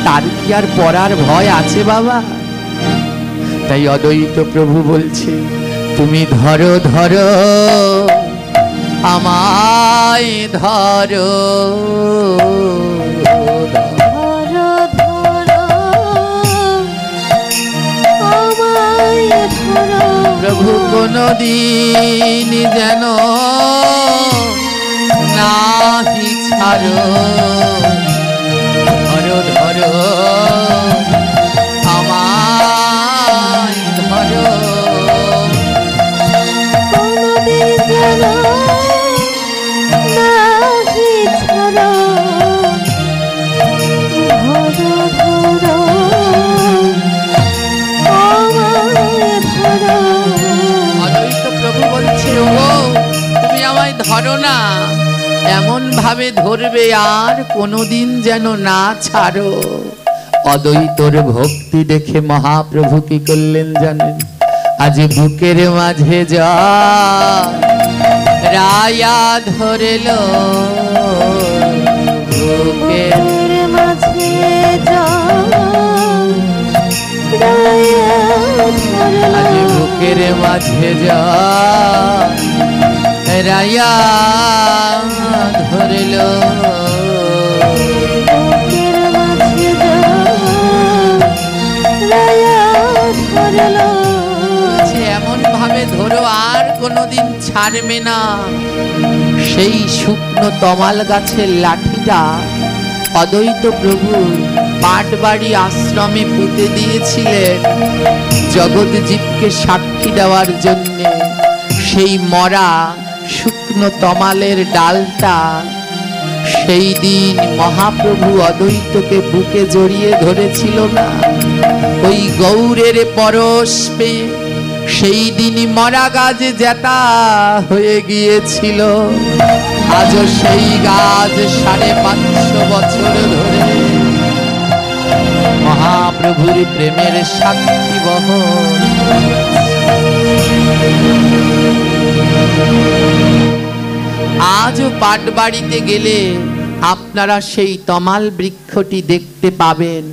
তার কি আর পরার ভয় আছে বাবা? তাই অদ্বৈত প্রভু বলছে তুমি ধরো ধরো আমায় ধরো, প্রভু কোনদিন যেন নাহি ছাড়ো, ধরো ধরো আমায় ধরো, কোনদিন যেন নাহি ছাড়ো, ধরো ধরো আমায় ধরো। অদ্বৈত প্রভু বলছে ও তুমি আমায় ধরো না, এমন ভাবে ধরবে আর কোনোদিন যেন না ছাড়ো। অদ্বৈতর ভক্তি দেখে মহাপ্রভু কি করলেন জানেন? আজ বুকের মাঝে যা রায়া ধরেল, বুকের মাঝে যা রায়া ধরেল, আজ বুকের মাঝে যা রায়া ধরেল, বুকের মাঝে যা রায়া ধরেল। এমন ভাবে ধরো আর কোনোদিন ছাড়বে না। সেই শুকনো তমাল গাছের লাঠিটা অদ্বৈত প্রভু পাটবাড়ি আশ্রমে পুঁতে দিয়েছিলেন জগৎ জীবকে সাক্ষী দেওয়ার জন্য। সেই মরা শুকনো তমালের ডালটা সেই দিন মহাপ্রভু অদ্বৈতকে বুকে জড়িয়ে ধরেছিল না, ওই গৌরের পরশ পেয়ে সেই দিনই মরা গাছ জেতা হয়ে গিয়েছিল। আজও সেই গাছ 550 বছর ধরে মহাপ্রভুর প্রেমের সাক্ষী বহন। আজও পাটবাড়িতে গেলে আপনারা সেই তমাল বৃক্ষটি দেখতে পাবেন,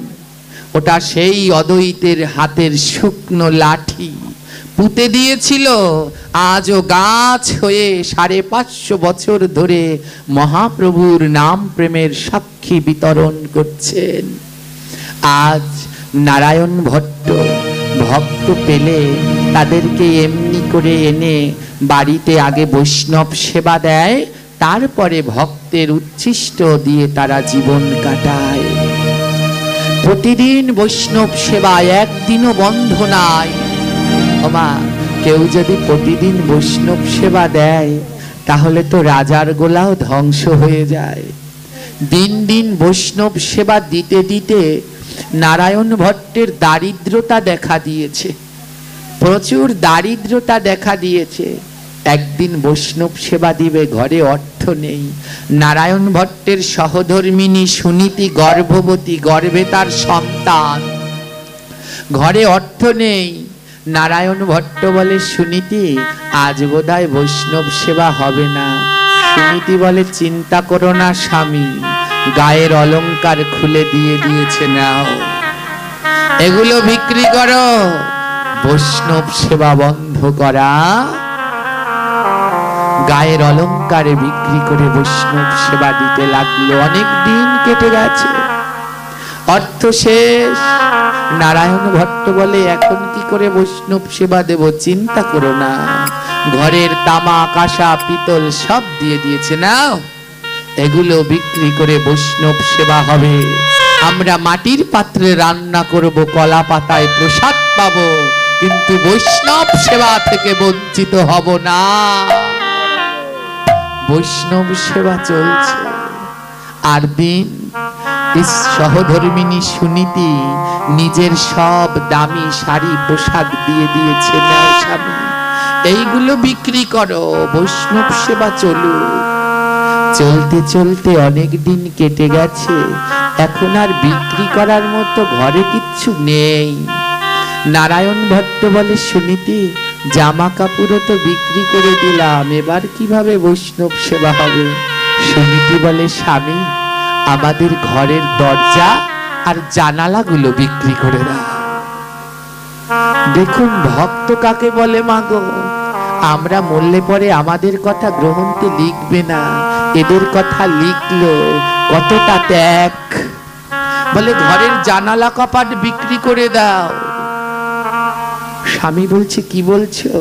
ওটা সেই অদ্বৈতের হাতের শুকনো লাঠি পুঁতে দিয়েছিল। আজও গাছ হয়ে 550 বছর ধরে মহাপ্রভুর নাম প্রেমের সাক্ষী বিতরণ করছেন। আজ নারায়ণ ভট্ট ভক্ত পেলে তাদেরকে এমনি করে এনে বাড়িতে আগে বৈষ্ণব সেবা দেয়, তারপরে ভক্তের উচ্ছিষ্ট দিয়ে তারা জীবন কাটায়। প্রতিদিন বৈষ্ণব সেবা, একদিনও বন্ধ নাই। ওমা, কেউ যদি প্রতিদিন বৈষ্ণব সেবা দেয় তাহলে তো রাজার গোলাও ধ্বংস হয়ে যায়। দিন দিন বৈষ্ণব সেবা দিতে দিতে নারায়ণ ভট্টের দারিদ্রতা দেখা দিয়েছে, প্রচুর দারিদ্রতা দেখা দিয়েছে। একদিন বৈষ্ণব সেবা দিবে, ঘরে অর্থ নেই। নারায়ণ ভট্টের সহধর্মিনী সুনীতি গর্ভবতী, গর্ভে তার সন্তান, ঘরে অর্থ নেই। নারায়ণ ভট্ট বলে, সুনীতি আজ বোধহয় বৈষ্ণব সেবা হবে না। সুনীতি বলে, চিন্তা করো না স্বামী, গায়ের অলংকার খুলে দিয়ে দিয়েছে, নাও এগুলো বিক্রি করো। বৈষ্ণব সেবা বন্ধ করা, গায়ের অলংকারে বিক্রি করে বৈষ্ণব সেবা দিতে লাগলো। অনেক দিন কেটে গেছে, অর্থ শেষ। নারায়ণ ভট্ট বলে, এখন কি করে বৈষ্ণব সেবা দেব? চিন্তা করো না, ঘরের তামা কাঁসা পিতল সব দিয়ে দিয়েছে, নাও এগুলো বিক্রি করে বৈষ্ণব সেবা হবে। আমরা মাটির পাত্রে রান্না করব, কলা পাতায় প্রসাদ পাবো, কিন্তু বৈষ্ণব সেবা থেকে বঞ্চিত হব না। বৈষ্ণব সেবা চলছে। আর দিন সহধর্মিনী সুনীতি নিজের সব দামি শাড়ি পোশাক দিয়ে দিয়েছে, নাও স্বামী এইগুলো বিক্রি করো, বৈষ্ণব সেবা চলুক। চলতে চলতে অনেক দিন কেটে গেছে, এখন আর বিক্রি করার মতো ঘরে কিচ্ছু নেই। নারায়ণ ভট্ট বলে, সুনীতি জামা কাপড়ও তো বিক্রি করে দিলাম, এবার কিভাবে বৈষ্ণব সেবা হবে? সুনীতি বলে, স্বামী আমাদের ঘরের দরজা আর জানালাগুলো বিক্রি করে দাও। দেখুন ভক্ত কাকে বলে মাগো। আমরা মরলে পরে আমাদের কথা গ্রন্থে লিখবে না, এদের কথা লিখলো, কতটা ত্যাগ। বলে ঘরের জানালা কপাট বিক্রি করে দাও। স্বামী বলছে, কি বলছো?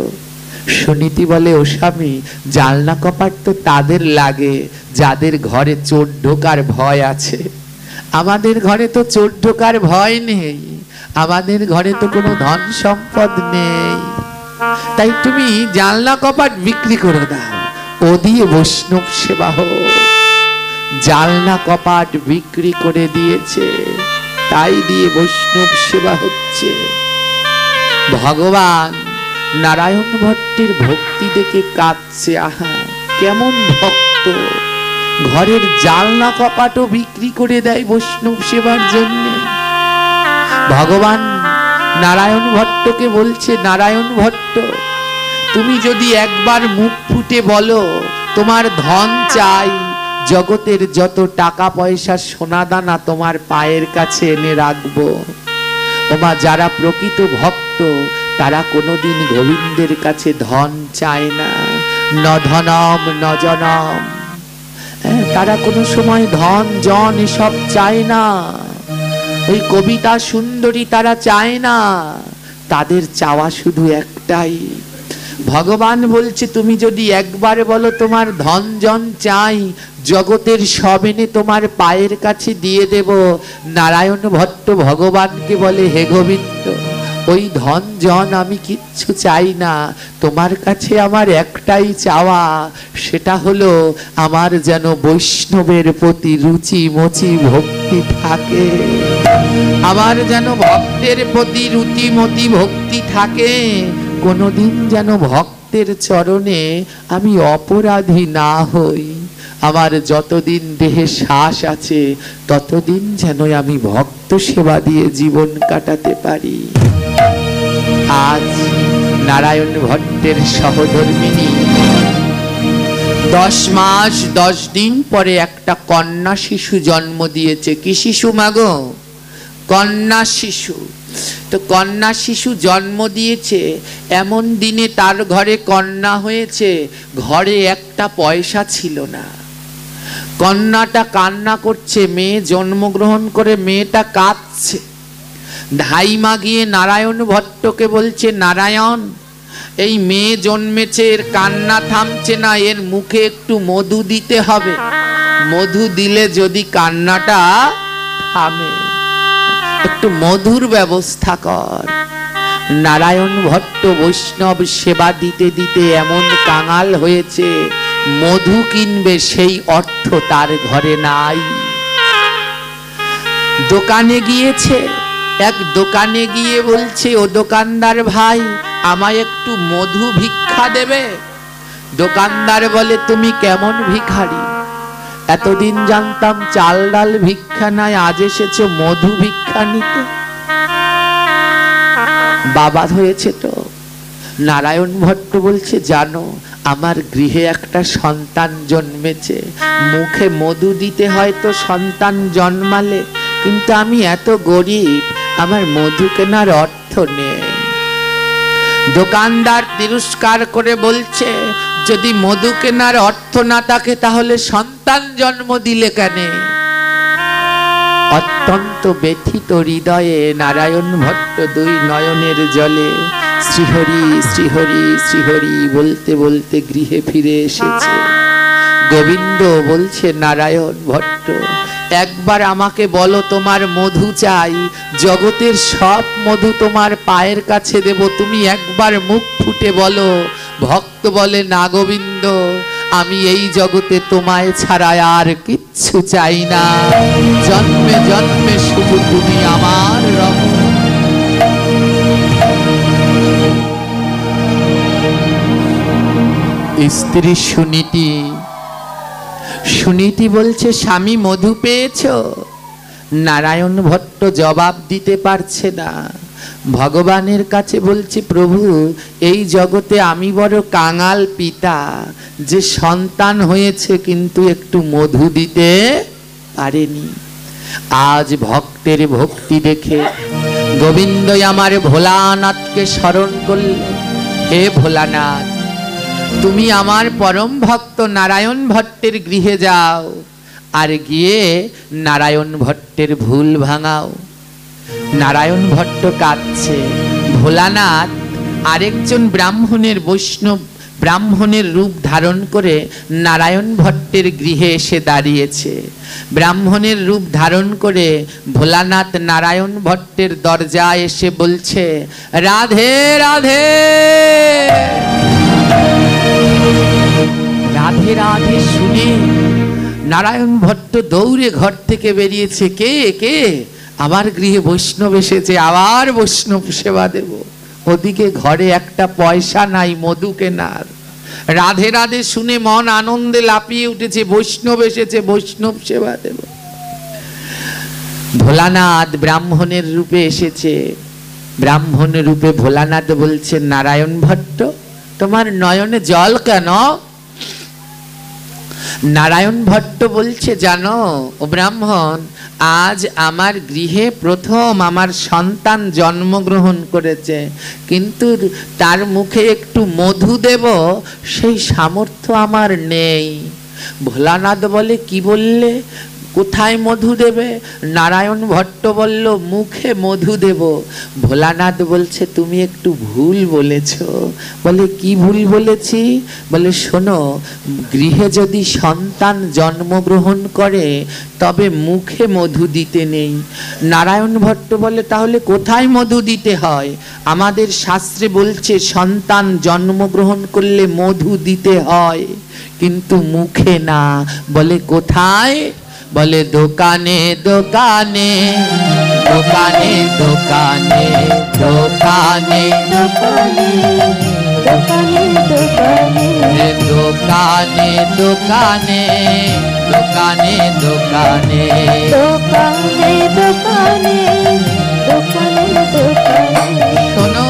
সুনীতি বলে, ও স্বামী জানলা কপাট তো তাদের লাগে যাদের ঘরে চোর ঢোকার ভয় আছে, আমাদের ঘরে তো চোর ঢোকার ভয় নেই, আমাদের ঘরে তো কোনো ধন সম্পদ নেই, তাই তুমি জানলা কপাট বিক্রি করে দাও, ও দিয়ে বৈষ্ণব সেবা হোক। জানলা কপাট বিক্রি করে দিয়েছে, তাই দিয়ে বৈষ্ণব সেবা হচ্ছে। ভগবান নারায়ণ ভট্টের ভক্তি দেখে কাঁদছে, আহা কেমন ভক্ত, ঘরের জানলা কপাটও বিক্রি করে দেয় বৈষ্ণব সেবার জন্য। ভগবান নারায়ণ ভট্টকে বলছে, নারায়ণ ভট্ট তুমি যদি একবার মুখ ফুটে বলো তোমার ধন চাই, জগতের যত টাকা পয়সা সোনা দানা তোমার পায়ের কাছে এনে রাখবো। ওমা যারা প্রকৃত ভক্ত তারা কোনোদিন গোবিন্দের কাছে ধন চায় না, ন ধনম ন জনম, তারা কোনো সময় ধন জন এসব চায় না, ওই কবিতা সুন্দরী তারা চায় না, তাদের চাওয়া শুধু একটাই। ভগবান বলছে তুমি যদি একবার বলো তোমার ধন জন চাই, জগতের সব এনে তোমার পায়ের কাছে দিয়ে দেব। নারায়ণ ভট্ট ভগবানকে বলে, হে গোবিন্দ ওই ধন জন আমি কিচ্ছু চাই না, তোমার কাছে আমার একটাই চাওয়া, সেটা হলো আমার যেন বৈষ্ণবের প্রতি রুচি মচি ভক্তি থাকে, আমার যেন ভক্তের প্রতি রুচি মতি ভক্তি থাকে, কোনোদিন যেন ভক্তের চরণে আমি অপরাধী না হই, আমার যতদিন দেহে শ্বাস আছে ততদিন যেন আমি ভক্ত সেবা দিয়ে জীবন কাটাতে পারি। আজ নারায়ণ ভট্টের সহধর্মিনী 10 মাস 10 দিন পরে একটা কন্যা শিশু জন্ম দিয়েছে। কি শিশু মাগো? কন্যা শিশু। তো কন্যা শিশু জন্ম দিয়েছে, এমন দিনে তার ঘরে কন্যা হয়েছে, ঘরে একটা পয়সা ছিল না। কন্যাটা কান্না করছে, মেয়ে জন্মগ্রহণ করে মেয়েটা কাঁদছে। ধাইমা গিয়ে নারায়ণ ভট্টকে বলছে, নারায়ণ এই মেয়ে জন্মেছে, এর কান্না থামছে না, এর মুখে একটু মধু দিতে হবে, মধু দিলে যদি কান্নাটা থামে, একটু মধুর ব্যবস্থা কর। নারায়ণ ভট্ট বৈষ্ণব সেবা দিতে দিতে এমন কাঙাল হয়েছে, মধু কিনবে সেই অর্থ তার ঘরে নাই। দোকানে গিয়েছে, এক দোকানে গিয়ে বলছে, ও দোকানদার ভাই, আমায় একটু মধু ভিক্ষা দেবে? দোকানদার বলে, তুমি কেমন ভিখারি? এতদিন জানতাম চাল ডাল ভিক্ষা নাই, আজ এসেছো মধু ভিক্ষা নিতে? বাবা হয়েছে তো। নারায়ণ ভট্ট বলছে, জানো আমার গৃহে একটা সন্তান জন্মেছে, মুখে মধু দিতে হয় তো সন্তান জন্মালে, কিন্তু আমি এত গরিব, আমার মধু কেনার অর্থ নেই। দোকানদার তিরস্কার করে বলছে, যদি মধু কেনার অর্থ না থাকে তাহলে সন্তান জন্ম দিলে কেন? অত্যন্ত ব্যথিত হৃদয়ে নারায়ণ ভট্ট দুই নয়নের জলে শ্রীহরি শ্রীহরি শ্রীহরি বলতে বলতে গৃহে ফিরে এসেছে। গোবিন্দ বলছে, নারায়ণ ভট্ট, একবার আমাকে বলো তোমার মধু চাই, জগতের সব মধু তোমার পায়ের কাছে দেব, তুমি একবার মুখ ফুটে বলো। ভক্ত বলে, না গোবিন্দ, আমি এই জগতে তোমায় ছাড়া আর কিচ্ছু চাই না, জন্মে জন্মে শুধু তুমি আমার রক্ষা। স্ত্রী সুনীতি বলছে, স্বামী মধু পেয়েছ? নারায়ণ ভট্ট জবাব দিতে পারছে না। ভগবানের কাছে বলছে, প্রভু, এই জগতে আমি বড় কাঙাল পিতা, যে সন্তান হয়েছে কিন্তু একটু মধু দিতে পারেনি। আজ ভক্তের ভক্তি দেখে গোবিন্দ আমার ভোলানাথকে স্মরণ করলেন। হে ভোলানাথ, তুমি আমার পরম ভক্ত নারায়ণ ভট্টের গৃহে যাও, আর গিয়ে নারায়ণ ভট্টের ভুল ভাঙাও। নারায়ণ ভট্ট কাঁদছে। ভোলানাথ আরেকজন ব্রাহ্মণের বৈষ্ণব ব্রাহ্মণের রূপ ধারণ করে নারায়ণ ভট্টের গৃহে এসে দাঁড়িয়েছে। ব্রাহ্মণের রূপ ধারণ করে ভোলানাথ নারায়ণ ভট্টের দরজায় এসে বলছে, রাধে রাধে রাধে রাধে। শুনে নারায়ণ ভট্ট দৌড়ে ঘর থেকে বেরিয়েছে। কে কে? আমার গৃহে বৈষ্ণব এসেছে, আবার বৈষ্ণব সেবা দেব। ওদিকে ঘরে একটা পয়সা নাই মধু কেনার। রাধে রাধে শুনে মন আনন্দে লাফিয়ে উঠেছে, বৈষ্ণব এসেছে, বৈষ্ণব সেবা দেব। ভোলানাথ ব্রাহ্মণের রূপে এসেছে। ব্রাহ্মণ রূপে ভোলানাথ বলছে, নারায়ণ ভট্ট, তোমার নয়নে জল কেন? নারায়ণ ভট্ট বলছে, জানো ও ব্রাহ্মণ, আজ আমার গৃহে প্রথম আমার সন্তান জন্মগ্রহণ করেছে, কিন্তু তার মুখে একটু মধু দেব সেই সামর্থ্য আমার নেই। ভোলানাথ বলে, কি বললে? কোথায় মধু দেবে? নারায়ণ ভট্ট বলল, মুখে মধু দেব। ভোলানাথ বলছে, তুমি একটু ভুল বলেছ। বলে, কি ভুল বলেছি? বলে, শোনো, গৃহে যদি সন্তান জন্মগ্রহণ করে তবে মুখে মধু দিতে নেই। নারায়ণ ভট্ট বলে, তাহলে কোথায় মধু দিতে হয়? আমাদের শাস্ত্রে বলছে সন্তান জন্মগ্রহণ করলে মধু দিতে হয়, কিন্তু মুখে না। বলে, কোথায়? বলে, দোকানে দোকানে দোকানে দোকানে দোকানে দোকানে দোকানে দোকানে দোকানে দোকানে দোকানে দোকানে দোকানে দোকানে দোকানে। শোনো,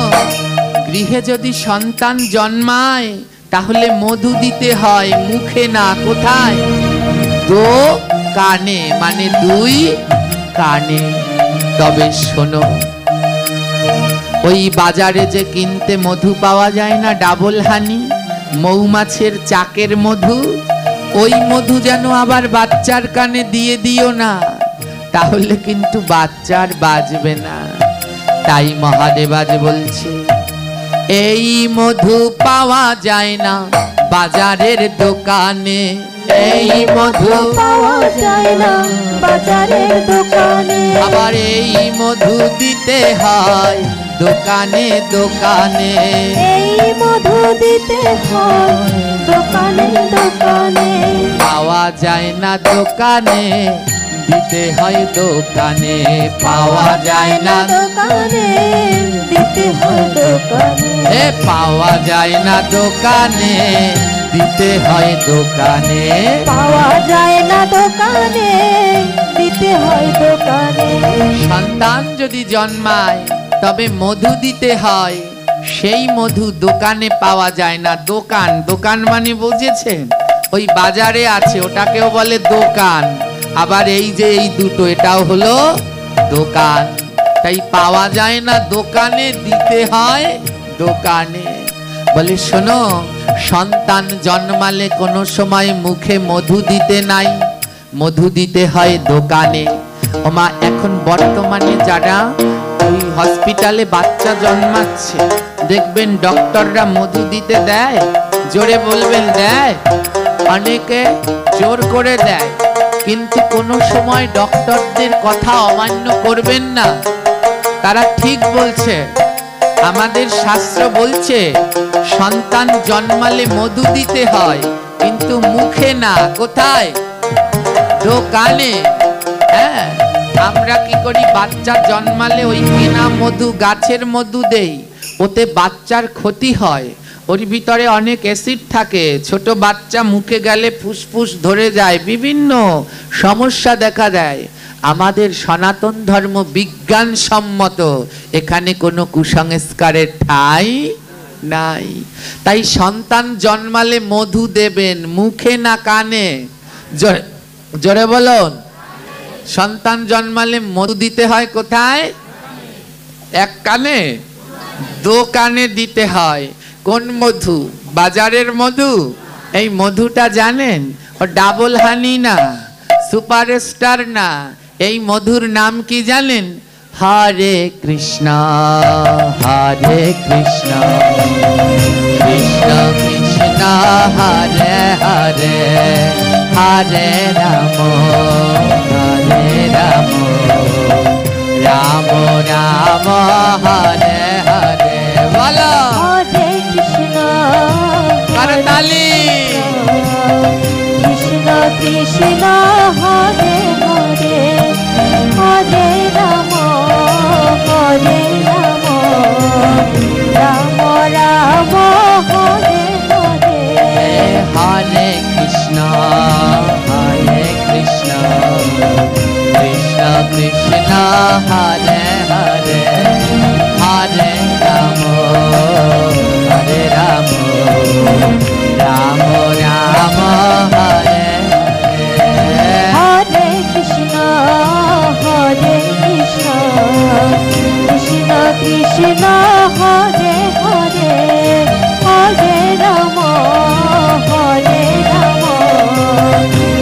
গৃহে যদি সন্তান জন্মায় তাহলে মধু দিতে হয়, মুখে না। কোথায়? দোকানে, মানে দুই কানে। তবে শোনো, ওই বাজারে যে কিনতে মধু পাওয়া যায় না, ডাবল হানি, মৌমাছির চাকের মধু, ওই মধু যেন আবার বাচ্চার কানে দিয়ে দিও না, তাহলে কিন্তু বাচ্চার বাজবে না। তাই মহাদেবাজ বলছে, এই মধু পাওয়া যায় না বাজারের দোকানে, এই মধু পাওয়া যায় না বাজারের দোকানে, আবার এই মধু দিতে হয় দোকানে দোকানে, এই মধু দিতে হয় দোকানে দোকানে। পাওয়া যায় না দোকানে, দিতে হয় দোকানে, পাওয়া যায় না দোকানে, দিতে হয় দোকানে। পাওয়া যায় না দোকানে, দিতে হয় দোকানে। পাওয়া যায় না দোকানে, দিতে হয় দোকানে। সন্তান যদি জন্মায় তবে মধু দিতে হয়, সেই মধু দোকানে পাওয়া যায় না। দোকান, দোকান মানে বুঝেছেন, ওই বাজারে আছে, ওটাকেও বলে দোকান। আবার এই যে এই দুটো, এটাও হলো দোকান। তাই পাওয়া যায় না দোকানে, দিতে হয় দোকানে। বলে শোনো, সন্তান জন্মালে কোনো সময় মুখে মধু দিতে নাই, মধু দিতে হয় দোকানে। ওমা, এখন বর্তমানে যারা ওই হসপিটালে বাচ্চা জন্মাচ্ছে, দেখবেন ডক্টররা মধু দিতে দেয়? জোরে বলবেন দেয়? অনেকে জোর করে দেয়, কিন্তু কোনো সময় ডক্টরদের কথা অমান্য করবেন না, তারা ঠিক বলছে। আমাদের শাস্ত্র বলছে সন্তান জন্মালে মধু দিতে হয়, কিন্তু মুখে না। কোথায়? দোকানে। হ্যাঁ, আমরা কি করি, বাচ্চা জন্মালে ওই কেনা মধু, গাছের মধু দেই, ওতে বাচ্চার ক্ষতি হয়। ওর ভিতরে অনেক অ্যাসিড থাকে, ছোট বাচ্চা মুখে গেলে ফুসফুস ধরে যায়, বিভিন্ন সমস্যা দেখা দেয়। আমাদের সনাতন ধর্ম বিজ্ঞানসম্মত, এখানে কোনো কুসংস্কারের ঠাঁই নাই। তাই সন্তান জন্মালে মধু দেবেন, মুখে না কানে। জোরে বলুন। সন্তান জন্মালে মধু দিতে হয় কোথায়? এক কানে, দোকানে দিতে হয়। কোন মধু? বাজারের মধু। এই মধুটা জানেন, ও ডাবল হানি না, সুপারস্টার না। এই মধুর নাম কি জানেন? হরে কৃষ্ণ, হরে কৃষ্ণ, কৃষ্ণ কৃষ্ণ হরে হরে, হরে রাম, হরে রাম, রাম রাম হরে হরে। বলো হরে কৃষ্ণ, করতালি। কৃষ্ণ কৃষ্ণ হরে হরে, হরে রাম, হরে রাম, রাম রাম হরে হরে। হরে কৃষ্ণ, হরে কৃষ্ণ, কৃষ্ণ কৃষ্ণ হরে হরে, হরে রাম, হরে রাম, রাম রাম হরে হরে। হরে কৃষ্ণ, হরে কৃষ্ণ, কৃষ্ণ কৃষ্ণ হরে হরে, হরে রাম, হরে রাম,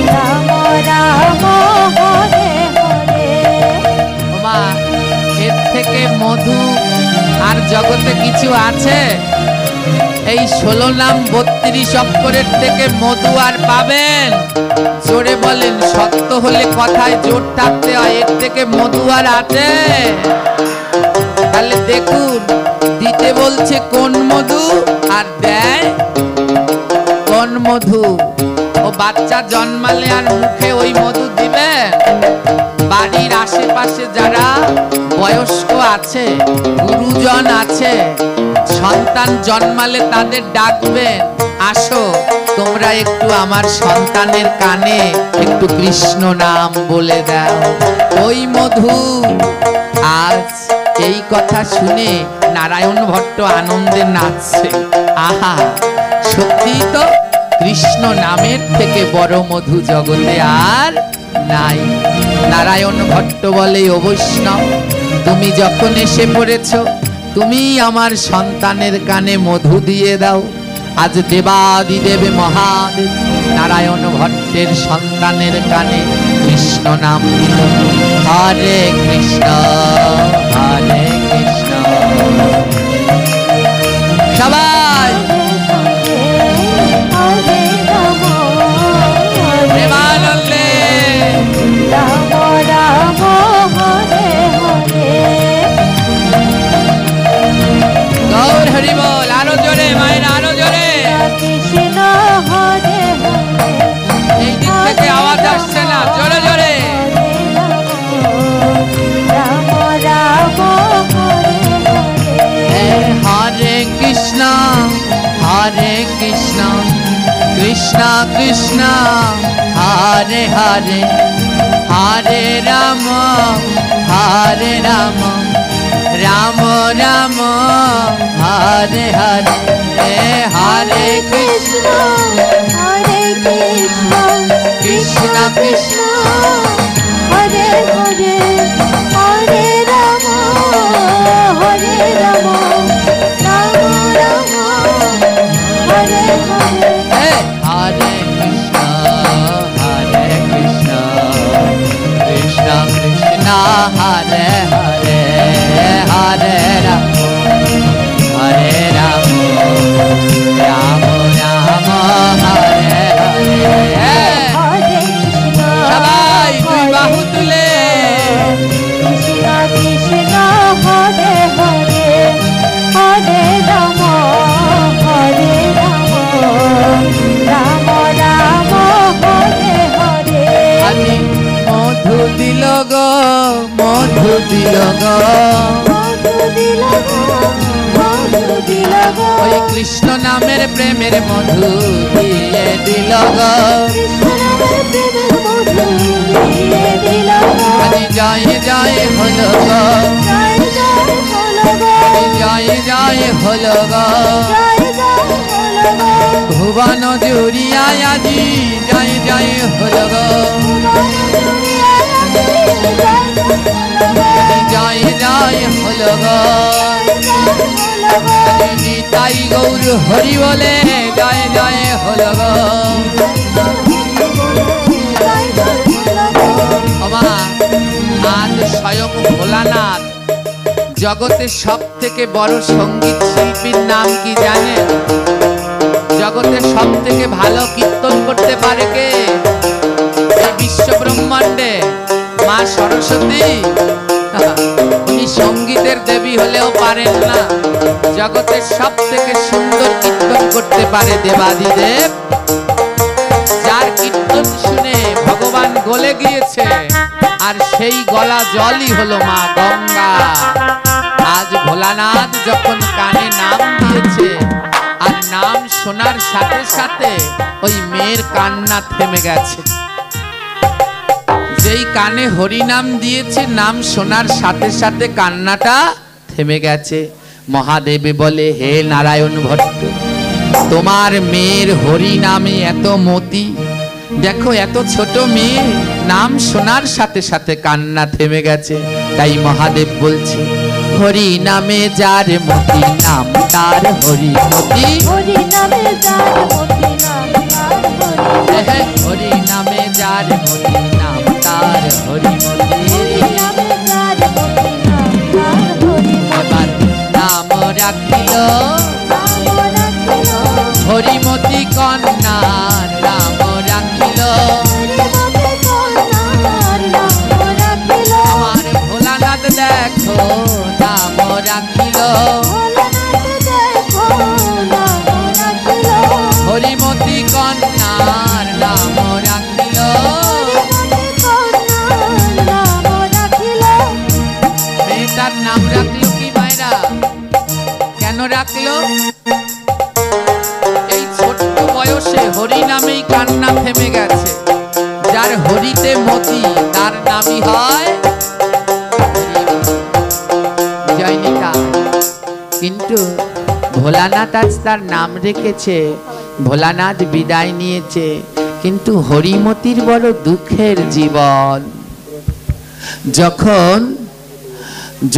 রাম রাম হরে হরে। ওমা, এর থেকে মধু আর জগতে কিছু আছে? এই 16 নাম 32 অক্ষরের থেকে মধু আর পাবেন? জোরে বলেন। সত্য হলে কথায় জোর থাকতে হয়, এর থেকে মধু আর আছে? তাহলে দেখুন, দিতে বলছে কোন মধু, আর দেয় কোন মধু। ও বাচ্চা জন্মালে আর মুখে ওই মধু দিবেন? বাড়ির আশেপাশে যারা বয়স্ক আছে, গুরুজন আছে, সন্তান জন্মালে তাদের ডাকবেন, আসো তোমরা একটু আমার সন্তানের কানে একটু কৃষ্ণ নাম বলে দাও। ওই মধু। আজ এই কথা শুনে নারায়ণ ভট্ট আনন্দে নাচছে। আহা, সত্যি তো, কৃষ্ণ নামের থেকে বড় মধু জগতে আর নাই। নারায়ণ ভট্ট বলে, ও বৈষ্ণব, তুমি যখন এসে পড়েছ, তুমি আমার সন্তানের কানে মধু দিয়ে দাও। আজ দেবাদিদেব মহাদেব নারায়ণ ভট্টের সন্তানের কানে কৃষ্ণ নাম দিল। হরে কৃষ্ণ, হরে কৃষ্ণ। সবাই হরে রাম, প্রেমানন্দে রাম রাম হরে হরে। গৌর হরি বল। আরো জোরে মায়ের, আরো জোরে। কৃষ্ণ হরে হরে, এই দিক থেকে আওয়াজ আসছে না, জোরে জোরে। হরে কৃষ্ণ হরে হরে হরে রাম রাম রাম হরে হরে হরে কৃষ্ণ হরে কৃষ্ণ কৃষ্ণ কৃষ্ণ হরে হরে হরে রাম রাম রাম হরে হরে হরে কৃষ্ণ কৃষ্ণ কৃষ্ণ হরে হরে হরে রাম রাম রাম হরে হরে হরে কৃষ্ণ সবাই দুই বাহু তুলে কৃষ্ণ কৃষ্ণ হরে হরে হরে রাম রাম রাম হরে হরে আজি মধু দিল গো মধু দিল গো মধু দিল গো মধু দিল গো ওই কৃষ্ণ নামের প্রেমের মধু দিয়ে দিল গো কৃষ্ণ নামের প্রেমের মধু দিয়ে দিল গো আজি জয় জয় হলো গো জয় জয় হলো গো জয় জয় হলো গো জয় জয় হলো গো ভুবন জুড়িয়ায় আজি জয় জয় হলো গো জয় জয় হলো গো তাই গৌর হরি বলে জয় জয় হলো গো ওমা আজ স্বয়ং ভোলানাথ জগতের সব থেকে বড় সঙ্গীত শিল্পীর নাম কি জানেন? জগতের সব থেকে ভালো কীর্তন করতে পারে কে? এই বিশ্ব ব্রহ্মাণ্ডে মা সরস্বতী। উনি সঙ্গীতের দেবী হলেও পারেন না, জগতের সব থেকে সুন্দর কীর্তন করতে পারে দেবাদিদেব, যার কীর্তন শুনে ভগবান গলে গিয়েছে, আর সেই গলা জলই হলো মা গঙ্গা। আজ ভোলানাথ যখন কানে নাম দিয়েছে, আর নাম শোনার সাথে সাথে ওই মেয়ের কান্না থেমে গেছে। যেই কানে হরি নাম দিয়েছে, নাম শোনার সাথে সাথে কান্নাটা থেমে গেছে। মহাদেব বলে, হে নারায়ণ ভট্ট, তোমার মেয়ের হরি নামে এত মতি, দেখো এত ছোট মেয়ে, নাম শোনার সাথে সাথে কান্না থেমে গেছে। তাই মহাদেব বলছে, হরি নামে যার মতি, নাম তার হরিমতি। হরি নামে যার মতি, নাম তার হরিমতি। হরি নামে যার মতি, নাম তার হরিমতি। হরি নামে যার মতি, নাম তার হরিমতি। এবার নাম রাখিল নাম রাখিল হরিমতি কন্যা, নাম রাখিল হরিমতি কন্যার নাম রাখিল। আমার ভোলানাথ দেখো, নাম রাখিল ভোলানাথ দেখো, নাম রাখিল হরিমতি কন্যার নাম রাখিল। হরিমতি কন্যার নাম রাখিল। মেয়েটার নাম রাখলো কি মায়েরা? কেন রাখলো? এই ছোট্ট বয়সে হরি নামেই কান্না থেমে গেছে। যার হরিতে মতি, তার নামই হয় জয়নিতা। কিন্তু ভোলানাথ আজ তার নাম রেখেছে, ভোলানাথ বিদায় নিয়েছে, কিন্তু হরিমতির বড় দুঃখের জীবন।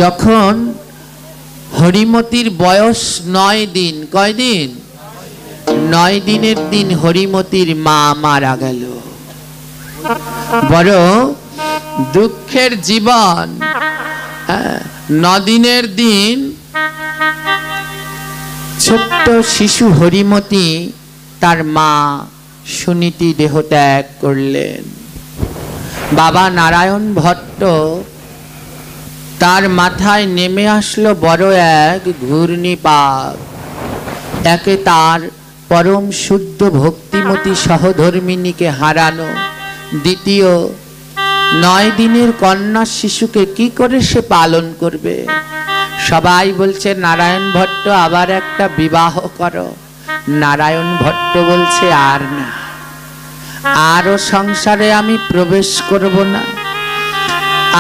যখন হরিমতির বয়স 9 দিন, কয়দিন? 9 দিনের দিন হরিমতির মা মারা গেল। বড় দুঃখের জীবন। 9 দিনের দিন ছোট্ট শিশু হরিমতি তার মা সুনীতি দেহত্যাগ করলেন। বাবা নারায়ণ ভট্ট, তার মাথায় নেমে আসলো বড় এক ঘূর্ণিপাত। একে তার পরম শুদ্ধ ভক্তিমতী সহধর্মিনীকে হারানো, দ্বিতীয় 9 দিনের কন্যা শিশুকে কি করে সে পালন করবে। সবাই বলছে, নারায়ণ ভট্ট আবার একটা বিবাহ করো। নারায়ণ ভট্ট বলছে, আর না, আরো সংসারে আমি প্রবেশ করব না,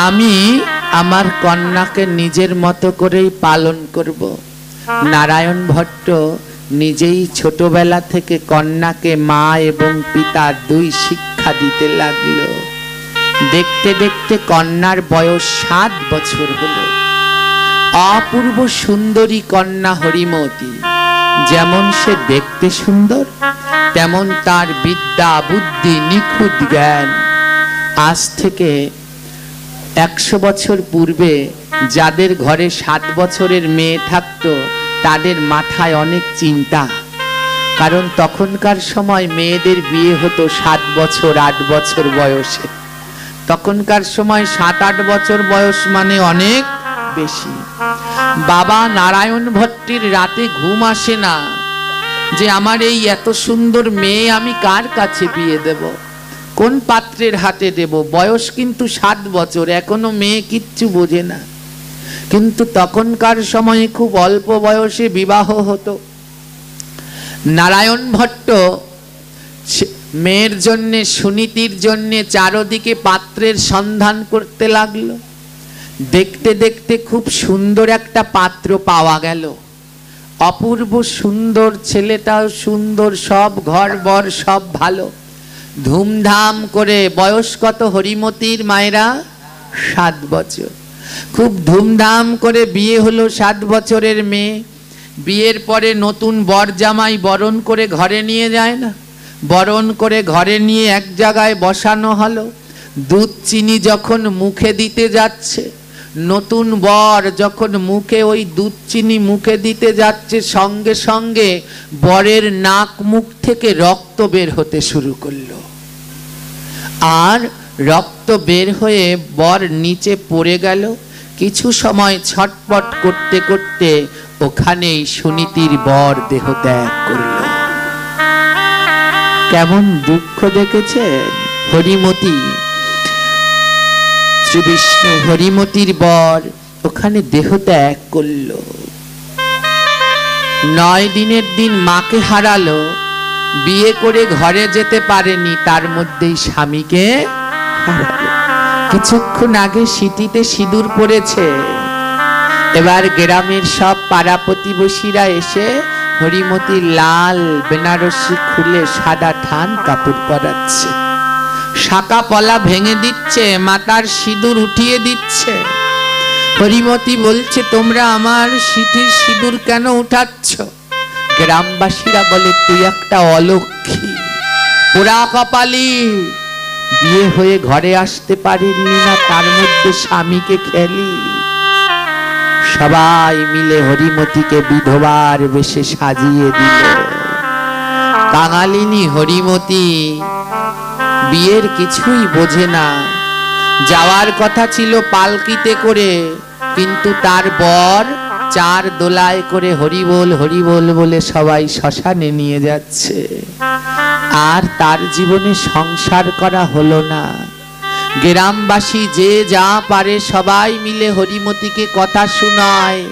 আমি আমার কন্যাকে নিজের মতো করেই পালন করব। নারায়ণ ভট্ট নিজেই ছোটবেলা থেকে কন্যাকে মা এবং পিতা দুই শিক্ষা দিতে লাগলো। দেখতে দেখতে কন্যার বয়স 7 বছর হলো। অপূর্ব সুন্দরী কন্যা হরিমতি, যেমন সে দেখতে সুন্দর, তেমন তার বিদ্যা বুদ্ধি নিখুঁত জ্ঞান। আজ থেকে 100 বছর পূর্বে যাদের ঘরে 7 বছরের মেয়ে থাকতো তাদের মাথায় অনেক চিন্তা, কারণ তখনকার সময় মেয়েদের বিয়ে হতো 7 বছর 8 বছর বয়সে। তখনকার সময় 7-8 বছর বয়স মানে অনেক বেশি। বাবা নারায়ণ ভট্টের রাতে ঘুম আসে না যে আমার এই এত সুন্দর মেয়ে আমি কার কাছে বিয়ে দেব, কোন পাত্রের হাতে দেব। বয়স কিন্তু 7 বছর, এখনো মেয়ে কিচ্ছু বোঝে না। কিন্তু তখনকার সময়ে খুব অল্প বয়সে বিবাহ হতো। নারায়ণ ভট্ট মেয়ের জন্য, সুনীতির জন্য চারদিকে পাত্রের সন্ধান করতে লাগলো। দেখতে দেখতে খুব সুন্দর একটা পাত্র পাওয়া গেল। অপূর্ব সুন্দর, ছেলেটাও সুন্দর, সব ঘর বর সব ভালো। ধুমধাম করে, বয়স কত হরিমতির মায়েরা? 7 বছর। খুব ধুমধাম করে বিয়ে হলো 7 বছরের মেয়ে। বিয়ের পরে নতুন বর জামাই বরণ করে ঘরে নিয়ে যায় না, বরণ করে ঘরে নিয়ে এক জায়গায় বসানো হলো। দুধ চিনি যখন মুখে দিতে যাচ্ছে, নতুন বর যখন মুখে ওই দুধ চিনি মুখে দিতে যাচ্ছে, সঙ্গে সঙ্গে বরের নাক মুখ থেকে রক্ত বের হতে শুরু করলো। আর রক্ত বের হয়ে বর নিচে পড়ে গেল। কিছু সময় ছটপট করতে করতে ওখানেই সুনীতির বর দেহ ত্যাগ করল। কেমন দুঃখ দেখেছেন? হরিমতি, শ্রী বিষ্ণু হরিমতির বর ওখানে দেহ ত্যাগ করল। 9 দিনের দিন মাকে হারালো, বিয়ে করে ঘরে যেতে পারেনি, তার মধ্যেই স্বামীকে হারালো। কিছুক্ষণ আগে সিটিতে সিঁদুর পড়েছে, এবার গ্রামের সব পাড়া প্রতিবেশীরা এসে হরিমতির লাল বেনারসি খুলে সাদা থান কাপড় পরাচ্ছে, শাঁকা পলা ভেঙে দিচ্ছে, মাথার সিঁদুর উঠিয়ে দিচ্ছে। হরিমতি বলছে, তোমরা আমার সিটির সিঁদুর কেন উঠাচ্ছ? গ্রামবাসীরা বলে, তুই একটা অলক্ষী, পোড়া কপালি, বিয়ে হয়ে ঘরে আসতে পারিনি না, তার মধ্যে স্বামীকে খেলি। সবাই মিলে হরিমতিকে বিধবার বেশে সাজিয়ে দিল। কাঙালিনী হরিমতি বিয়ের কিছুই বোঝে না। যাওয়ার কথা ছিল পালকিতে করে, কিন্তু তার বর 4 দোলায় করে হরিবোল হরিবোল বলে সবাই শ্মশানে নিয়ে যাচ্ছে। আর তার জীবনে সংসার করা হলো না। গ্রামবাসী যে যা পারে সবাই মিলে হরিমতিকে কথা শোনায়,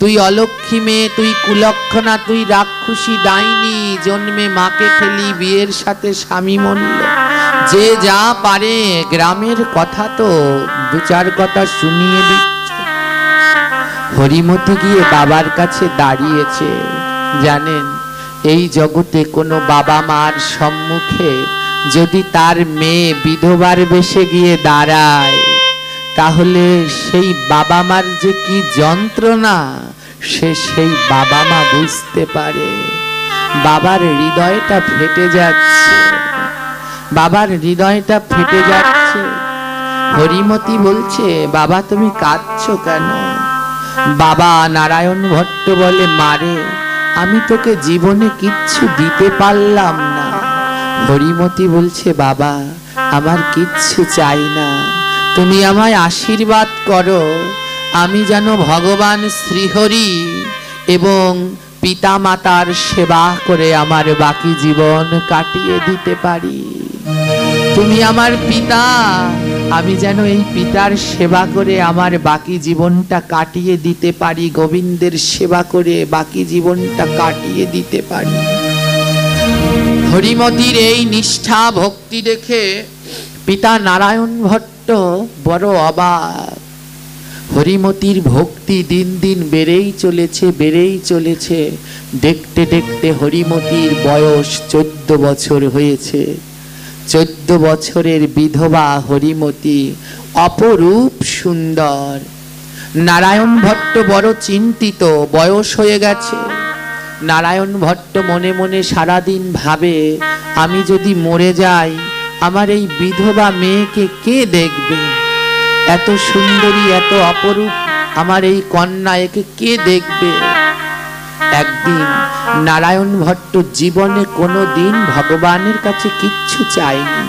তুই অলক্ষী মেয়ে, তুই কুলক্ষণা, তুই রাক্ষসী ডাইনি, জন্মে মাকে খেলি, বিয়ের সাথে স্বামী মরল। যে যা পারে গ্রামের কথা তো 2-4 কথা শুনিয়ে দিচ্ছে। হরিমতি গিয়ে বাবার কাছে দাঁড়িয়েছে। জানেন, এই জগতে কোনো বাবা মার সম্মুখে যদি তার মেয়ে বিধবার বেশে গিয়ে দাঁড়ায়, তাহলে সেই বাবা মার যে কি যন্ত্রণা সেই বাবা মা বুঝতে পারে। বাবার হৃদয়টা ফেটে যাচ্ছে, বাবার হৃদয়টা ফেটে যাচ্ছে। হরিমতি বলছে, বাবা তুমি কাঁদছো কেন? বাবা নারায়ণ ভট্ট বলে, মারে, আমি তোকে জীবনে কিচ্ছু দিতে পারলাম না। হরিমতি বলছে, বাবা আমার কিচ্ছু চাই না, তুমি আমায় আশীর্বাদ করো, আমি যেন ভগবান শ্রীহরি এবং পিতা মাতার সেবা করে আমার বাকি জীবন কাটিয়ে দিতে পারি। তুমি আমার পিতা, আমি যেন এই পিতার সেবা করে আমার বাকি জীবনটা কাটিয়ে দিতে পারি, গোবিন্দের সেবা করে বাকি জীবনটা কাটিয়ে দিতে পারি। হরিমতির এই নিষ্ঠা ভক্তি দেখে পিতা নারায়ণ ভট্ট বড় অবাক। হরিমতির ভক্তি দিন দিন বেড়েই চলেছে। দেখতে দেখতে হরিমতির বয়স 14 বছর হয়েছে। 14 বছরের বিধবা হরিমতি অপরূপ সুন্দর। নারায়ণ ভট্ট বড় চিন্তিত, বয়স হয়ে গেছে। নারায়ণ ভট্ট মনে মনে সারাদিন ভাবে, আমি যদি মরে যাই আমার এই বিধবা মেয়েকে কে দেখবে? এত সুন্দরী, এত অপরূপ আমার এই কন্যা, একে কে দেখবে? একদিন নারায়ণ ভট্ট জীবনে কোনো দিন ভগবানের কাছে কিচ্ছু চায়নি।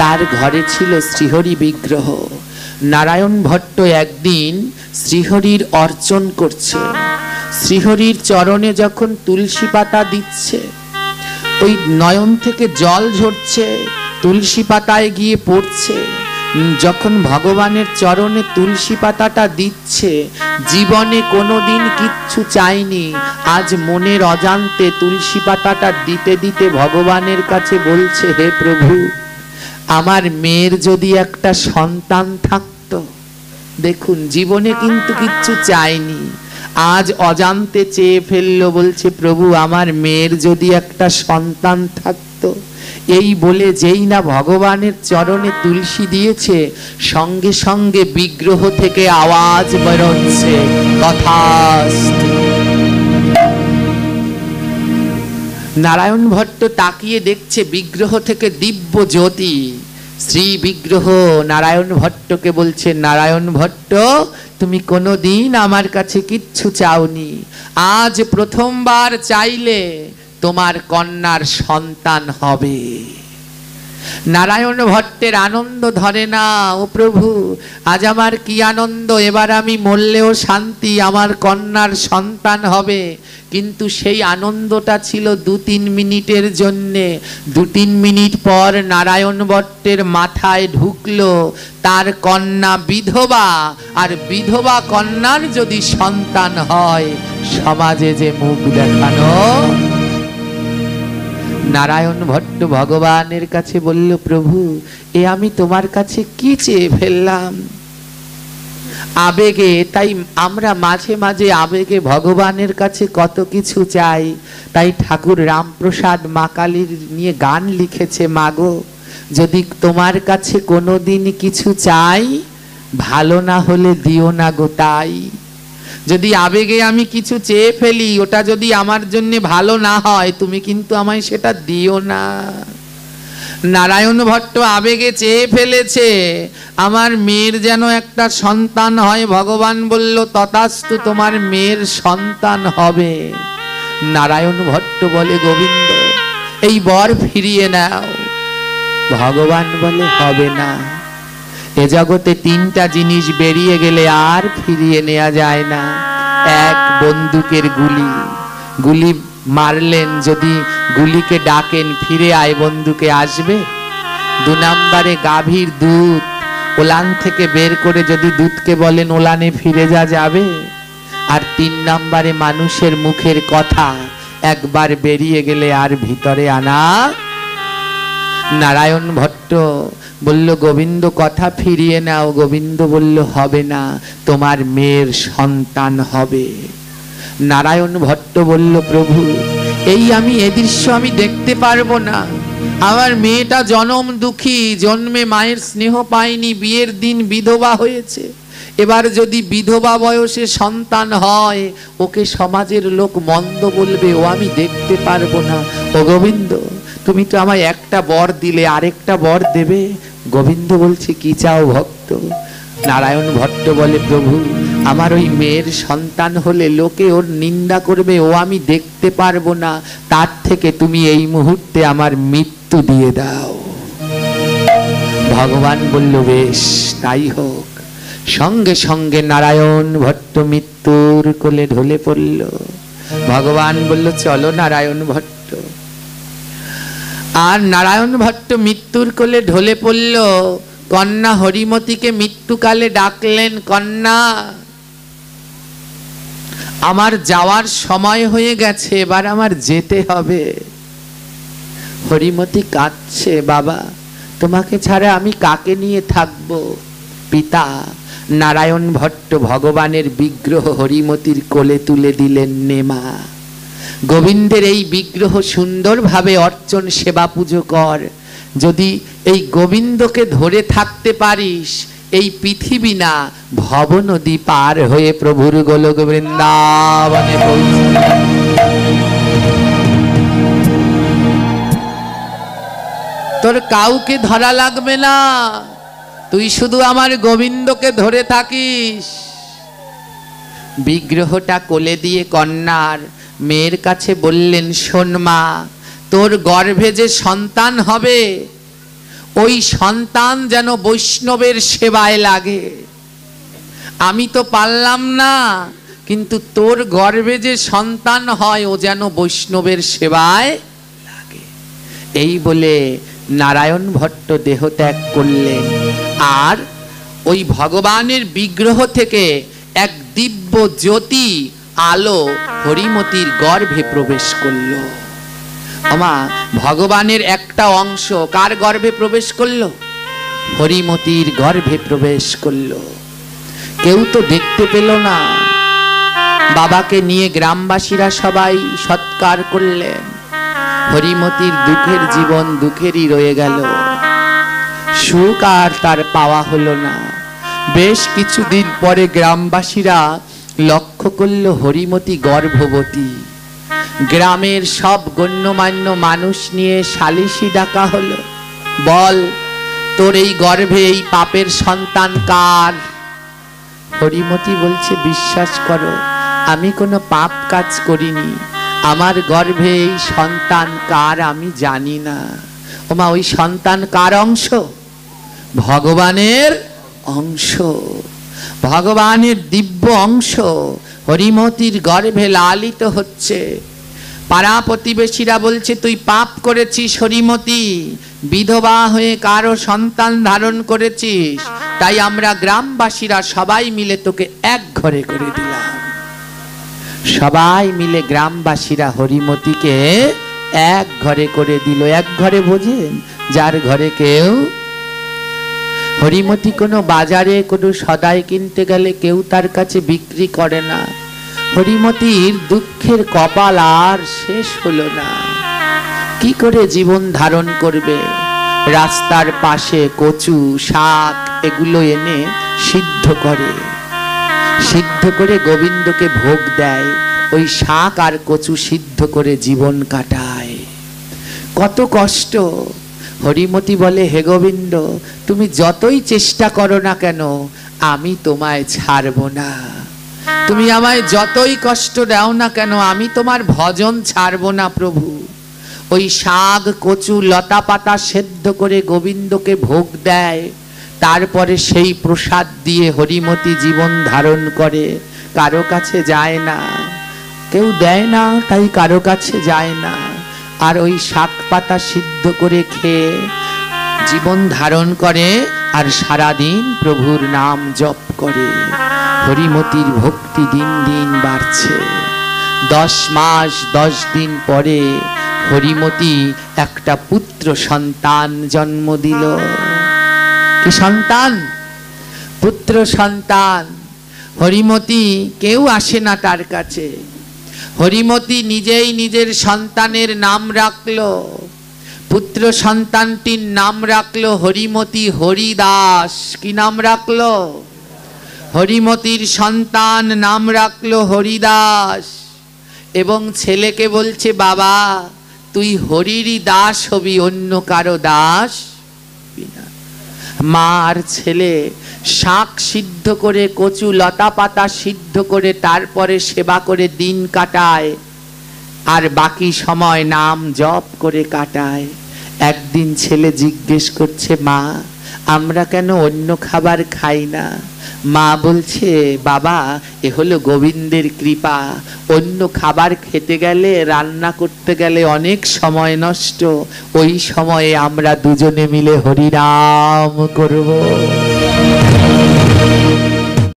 তার ঘরে ছিল শ্রীহরি বিগ্রহ। নারায়ণ ভট্ট একদিন শ্রীহরির অর্চন করছে। শ্রীহরির চরণে যখন তুলসী পাতা দিচ্ছে, ওই নয়ন থেকে জল ঝরছে, তুলসী পাতায় গিয়ে পড়ছে। যখন ভগবানের চরণে তুলসী পাতাটা দিচ্ছে, জীবনে কোনোদিন কিচ্ছু চাইনি, আজ মনের অজান্তে তুলসী পাতাটা দিতে দিতে ভগবানের কাছে বলছে, হে প্রভু, আমার মেয়ের যদি একটা সন্তান থাকতো। দেখুন, জীবনে কিন্তু কিচ্ছু চাইনি, আজ অজান্তে চেয়ে ফেললো, বলছে প্রভু আমার মেয়ের যদি একটা সন্তান থাকতো। এই বলে যেই না ভগবানের চরণে তুলসী দিয়েছে, সঙ্গে সঙ্গে বিগ্রহ থেকে আওয়াজ বেরোচ্ছে, তথাস্তু। নারায়ণ ভট্ট তাকিয়ে দেখছে বিগ্রহ থেকে দিব্য জ্যোতি। শ্রী বিগ্রহ নারায়ণ ভট্টকে বলছে, নারায়ণ ভট্ট, তুমি কোনোদিন আমার কাছে কিচ্ছু চাওনি, আজ প্রথমবার চাইলে তোমার কন্যার সন্তান হবে। নারায়ণ ভট্টের আনন্দ ধরে না। ও প্রভু, আজ আমার কি আনন্দ, এবার আমি মরলেও শান্তি, আমার কন্যার সন্তান হবে। কিন্তু সেই আনন্দটা ছিল 2-3 মিনিটের জন্যে। 2-3 মিনিট পর নারায়ণ ভট্টের মাথায় ঢুকলো তার কন্যা বিধবা, আর বিধবা কন্যার যদি সন্তান হয়, সমাজে যে মুখ দেখানো। নারায়ণ ভট্ট ভগবানের কাছে বলল, প্রভু, এ আমি তোমার কাছে কি চেয়ে ফেললাম? আবেগে, তাই আমরা মাঝে মাঝে আবেগে ভগবানের কাছে কত কিছু চাই। তাই ঠাকুর রামপ্রসাদ মা কালীর নিয়ে গান লিখেছে, মাগো যদি তোমার কাছে কোনোদিন কিছু চাই, ভালো না হলে দিও না গো তাই। যদি আবেগে আমি কিছু চেয়ে ফেলি, ওটা যদি আমার জন্য ভালো না হয়, তুমি কিন্তু আমায় সেটা দিও না। নারায়ণ ভট্ট আবেগে চেয়ে ফেলেছে আমার মেয়ের যেন একটা সন্তান হয়। ভগবান বলল, তথাস্তু, তোমার মেয়ের সন্তান হবে। নারায়ণ ভট্ট বলে, গোবিন্দ, এই বর ফিরিয়ে নাও। ভগবান বলে, হবে না। এ জগতে 3টা জিনিস বেরিয়ে গেলে আর ফিরিয়ে নেওয়া যায় না। 1, বন্দুকের গুলি, গুলি মারলেন, যদি গুলিকে ডাকেন ফিরে আয়, বন্দুকে আসবে? 2 নম্বরে গাভীর দুধ, ওলান থেকে বের করে যদি দুধকে বলেন ওলানে ফিরে যাবে? আর 3 নম্বরে মানুষের মুখের কথা, একবার বেরিয়ে গেলে আর ভিতরে আনা। নারায়ণ ভট্ট বলল, গোবিন্দ কথা ফিরিয়ে নাও। গোবিন্দ বলল, হবে না, তোমার মেয়ের সন্তান হবে। নারায়ণ ভট্ট বলল, প্রভু, এই আমি এ দৃশ্য আমি দেখতে পারবো না। আমার মেয়েটা জনম দুঃখী, জন্মে মায়ের স্নেহ পায়নি, বিয়ের দিন বিধবা হয়েছে। এবার যদি বিধবা বয়সে সন্তান হয়, ওকে সমাজের লোক মন্দ বলবে, ও আমি দেখতে পারবো না। ও গোবিন্দ, তুমি তো আমায় একটা বর দিলে, আরেকটা বর দেবে? গোবিন্দ বলছে, কি চাও ভক্ত? নারায়ণ ভট্ট বলে, প্রভু, আমার ওই মেয়ের সন্তান হলে লোকে ওর নিন্দা করবে, ও আমি দেখতে পারবো না। তার থেকে তুমি এই মুহূর্তে আমার মৃত্যু দিয়ে দাও। ভগবান বলল, বেশ, তাই হোক। সঙ্গে সঙ্গে নারায়ণ ভট্ট মৃত্যুর কোলে ঢলে পড়ল। ভগবান বলল, চলো নারায়ণ ভট্ট। আর নারায়ণ ভট্ট মৃত্যুর কোলে ঢলে পড়ল। কন্যা হরিমতিকে মৃত্যুকালে ডাকলেন, কন্যা, আমার যাওয়ার সময় হয়ে গেছে, এবার আমার যেতে হবে। হরিমতি কাঁদছে, বাবা তোমাকে ছাড়া আমি কাকে নিয়ে থাকব। পিতা নারায়ণ ভট্ট ভগবানের বিগ্রহ হরিমতির কোলে তুলে দিলেন। নেমা, গোবিন্দের এই বিগ্রহ সুন্দরভাবে অর্চন সেবা পুজো কর। যদি এই গোবিন্দকে ধরে থাকতে পারিস, এই পৃথিবী না ভব নদী পার হয়ে প্রভুর গোলক বৃন্দাবনে পৌঁছবে। তোর কাউকে ধরা লাগবে না, তুই শুধু আমার গোবিন্দকে ধরে থাকিস। বিগ্রহটা কোলে দিয়ে কন্যার মেয়ের কাছে বললেন, শোন মা, তোর গর্ভে যে সন্তান হবে, ওই সন্তান যেন বৈষ্ণবের সেবায় লাগে। আমি তো পারলাম না, কিন্তু তোর গর্ভে যে সন্তান হয় ও যেন বৈষ্ণবের সেবায় লাগে। এই বলে নারায়ণ ভট্ট দেহ ত্যাগ করলেন। আর ওই ভগবানের বিগ্রহ থেকে এক দিব্য জ্যোতি আলো হরিমতির গর্ভে প্রবেশ করলো। আমা, ভগবানের একটা অংশ কার গর্ভে প্রবেশ করলো? হরিমতির গর্ভে প্রবেশ করলো। কেউ তো দেখতে পেল না। বাবাকে নিয়ে গ্রামবাসীরা সবাই সৎকার করলেন। হরিমতির দুঃখের জীবন দুঃখেরই রয়ে গেল, সুখ আর তার পাওয়া হলো না। বেশ কিছুদিন পরে গ্রামবাসীরা লক্ষ্য করল হরিমতি গর্ভবতী। গ্রামের সব গণ্যমান্য মানুষ নিয়ে সালিশি ডাকা হলো। বল, তোর এই গর্ভে এই পাপের সন্তান কার? হরিমতি বলছে, বিশ্বাস করো, আমি কোনো পাপ কাজ করিনি। আমার গর্ভে এই সন্তান কার আমি জানি না। ওমা, ওই সন্তান কার অংশ? ভগবানের অংশ, ভগবানের দিব্য অংশ হরিমতির গর্ভে লালিত হচ্ছে। পাড়া প্রতিবেশীরা বলছে, তুই পাপ করেছিস হরিমতি, বিধবা হয়ে কারো সন্তান ধারণ করেছিস, তাই আমরা গ্রামবাসীরা সবাই মিলে তোকে এক ঘরে করে দিলাম। সবাই মিলে গ্রামবাসীরা হরিমতিকে এক ঘরে করে দিল। এক ঘরে বোঝেন, যার ঘরে কেউ। হরিমতি কোনো বাজারে কোনো সদাই কিনতে গেলে কেউ তার কাছে বিক্রি করে না। হরিমতির দুঃখের কপাল আর শেষ হলো না। কি করে জীবন ধারণ করবে? রাস্তার পাশে কচু শাক এগুলো এনে সিদ্ধ করে গোবিন্দকে ভোগ দেয়। ওই শাক আর কচু সিদ্ধ করে জীবন কাটায়। কত কষ্ট। হরিমতি বলে, হে গোবিন্দ, তুমি যতই চেষ্টা করো না কেন, আমি তোমায় ছাড়বো না। তুমি আমায় যতই কষ্ট দাও না কেন, আমি তোমার ভজন ছাড়বো না প্রভু। ওই শাক কচু লতা পাতা সেদ্ধ করে গোবিন্দকে ভোগ দেয়। তারপরে সেই প্রসাদ দিয়ে হরিমতি জীবন ধারণ করে। কারো কাছে যায় না, কেউ দেয় না, তাই কারো কাছে যায় না। আর ওই শাক পাতা সিদ্ধ করে খেয়ে জীবন ধারণ করে, আর সারাদিন প্রভুর নাম জপ করে। হরিমতির ভক্তি দিন দিন বাড়ছে। 10 মাস 10 দিন পরে হরিমতি একটা পুত্র সন্তান জন্ম দিল। কি সন্তান? পুত্র সন্তান। হরিমতি কেউ আসে না তার কাছে। হরিমতি নিজেই নিজের সন্তানের নাম রাখলো। পুত্র সন্তানটির নাম রাখলো হরিমতি হরিদাস। কি নাম রাখলো? হরিমতির সন্তান নাম রাখলো হরিদাস। এবং ছেলেকে বলছে, বাবা তুই হরিরই দাস হবি, অন্য কারো দাস বিনা। মা আর ছেলে শাক সিদ্ধ করে কচু লতা পাতা সিদ্ধ করে তারপরে সেবা করে দিন কাটায়, আর বাকি সময় নাম জপ করে কাটায়। একদিন ছেলে জিজ্ঞেস করছে, মা আমরা কেন অন্য খাবার খাই না? মা বলছে, বাবা এ হলো গোবিন্দের কৃপা। অন্য খাবার খেতে গেলে, রান্না করতে গেলে অনেক সময় নষ্ট। ওই সময়ে আমরা দুজনে মিলে হরিনাম করব।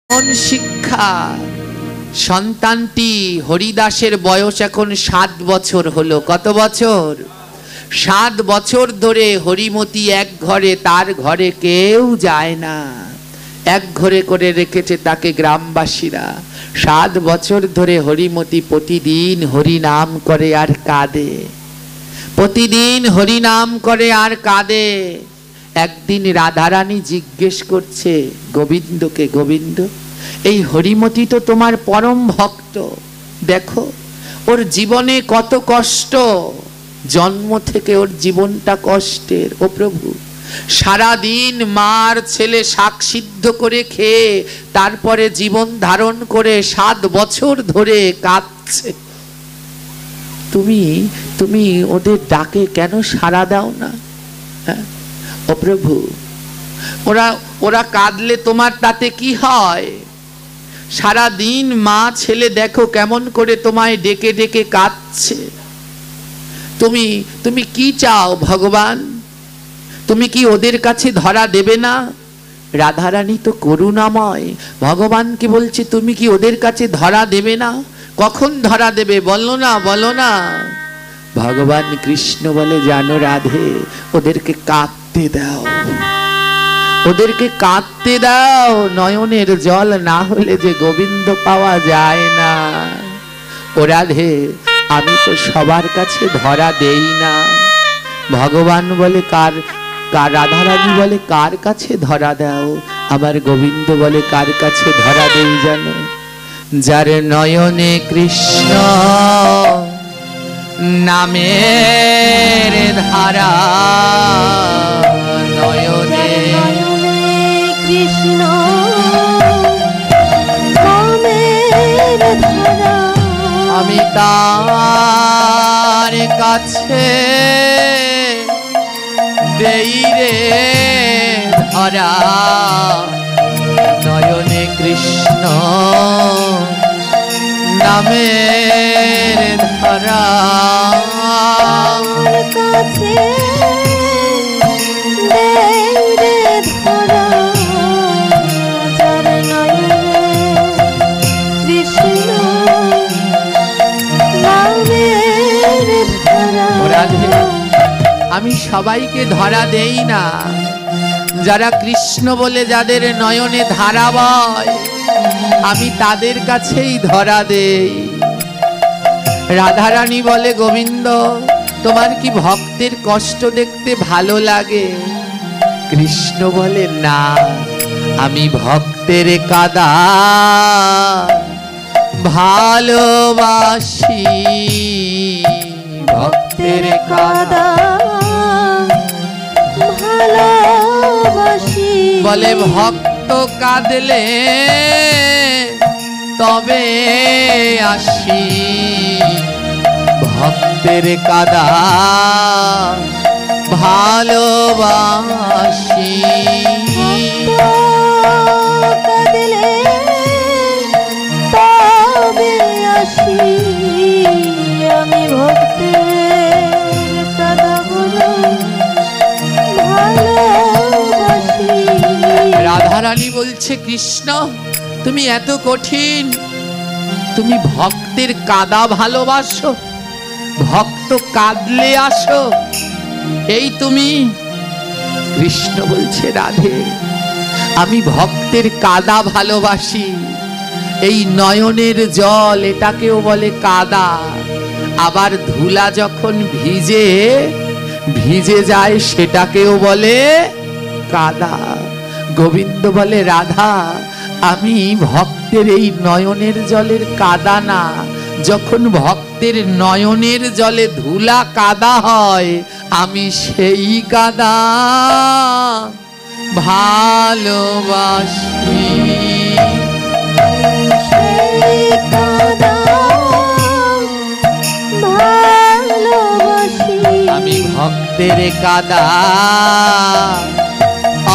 কোন শিক্ষা! সন্তানটি হরিদাসের বয়স এখন 7 বছর হলো। কত বছর? 7 বছর ধরে হরিমতি এক ঘরে, তার ঘরে কেউ যায় না, এক ঘরে করে রেখেছে তাকে গ্রামবাসীরা। 7 বছর ধরে হরিমতি প্রতিদিন হরি নাম করে আর কাঁদে, প্রতিদিন হরি নাম করে আর কাঁদে। একদিন রাধারানী জিজ্ঞেস করছে গোবিন্দকে, গোবিন্দ এই হরিমতি তো তোমার পরম ভক্ত, দেখো ওর জীবনে কত কষ্ট, জন্ম থেকে ওর জীবনটা কষ্টের। ও প্রভু, সারাদিন মার ছেলে শাক সিদ্ধ করে খেয়ে তারপরে জীবন ধারণ করে 7 বছর ধরে কাঁদছে, তুমি তুমি ওদের ডাকে কেন সাড়া দাও না? হ্যাঁ ও প্রভু, ওরা ওরা কাঁদলে তোমার তাতে কি হয়? সারা দিন মা ছেলে দেখো কেমন করে তোমায় ডেকে ডেকে কাঁদছে, তুমি তুমি কি চাও ভগবান? তুমি কি ওদের কাছে ধরা দেবে না? রাধারানী তো করুণাময়, ভগবানকে বলছে তুমি কি ওদের কাছে ধরা দেবে না? কখন ধরা দেবে বলো না, বলো না। ভগবান কৃষ্ণ বলে, জানো রাধে, ওদেরকে কাঁদতে দাও, ওদেরকে কাঁদতে দাও, নয়নের জল না হলে যে গোবিন্দ পাওয়া যায় না। ও রাধে, আমি তো সবার কাছে ধরা দেই না। ভগবান বলে কার, রাধারানী বলে কার কাছে ধরা দাও? আমার গোবিন্দ বলে কার কাছে ধরা দেই জানো? যার নয়নে কৃষ্ণ নামের ধারা, নয়নে কৃষ্ণ নামের ধারা, আমি তার কাছে দেই রে ধরা, নয়নে কৃষ্ণ নামের ধারা। কাছে দেই রে ধরা, যার নয়নে কৃষ্ণ নামের ধারা। আমি সবাইকে ধরা দেই না, যারা কৃষ্ণ বলে যাদের নয়নে ধারা বয় আমি তাদের কাছেই ধরা দেই। রাধারানী বলে, গোবিন্দ তোমার কি ভক্তের কষ্ট দেখতে ভালো লাগে? কৃষ্ণ বলে, না, আমি ভক্তের কাদা ভালোবাসি, ভক্তের কাদা ভালোবাসি। বলে ভক্ত কাঁদলে তবে আসি, ভক্তের কাদা ভালোবাসি। কাঁদলে তবে আসি, আমি ভক্তের কাদা ভালোবাসি। রাধারানী বলছে, কৃষ্ণ তুমি এত কঠিন, তুমি ভক্তের কাদা ভালোবাসো, ভক্ত কাঁদলে আসো, এই তুমি? কৃষ্ণ বলছে, রাধে আমি ভক্তের কাদা ভালোবাসি, এই নয়নের জল এটাকেও বলে কাদা, আবার ধুলা যখন ভিজে ভিজে যায় সেটাকেও বলে কাদা। গোবিন্দ বলে, রাধা আমি ভক্তের এই নয়নের জলের কাদা না, যখন ভক্তের নয়নের জলে ধুলা কাদা হয় আমি সেই কাদা ভালোবাসি। সেই কাদা ভালোবাসি। আমি ভক্তের কাদা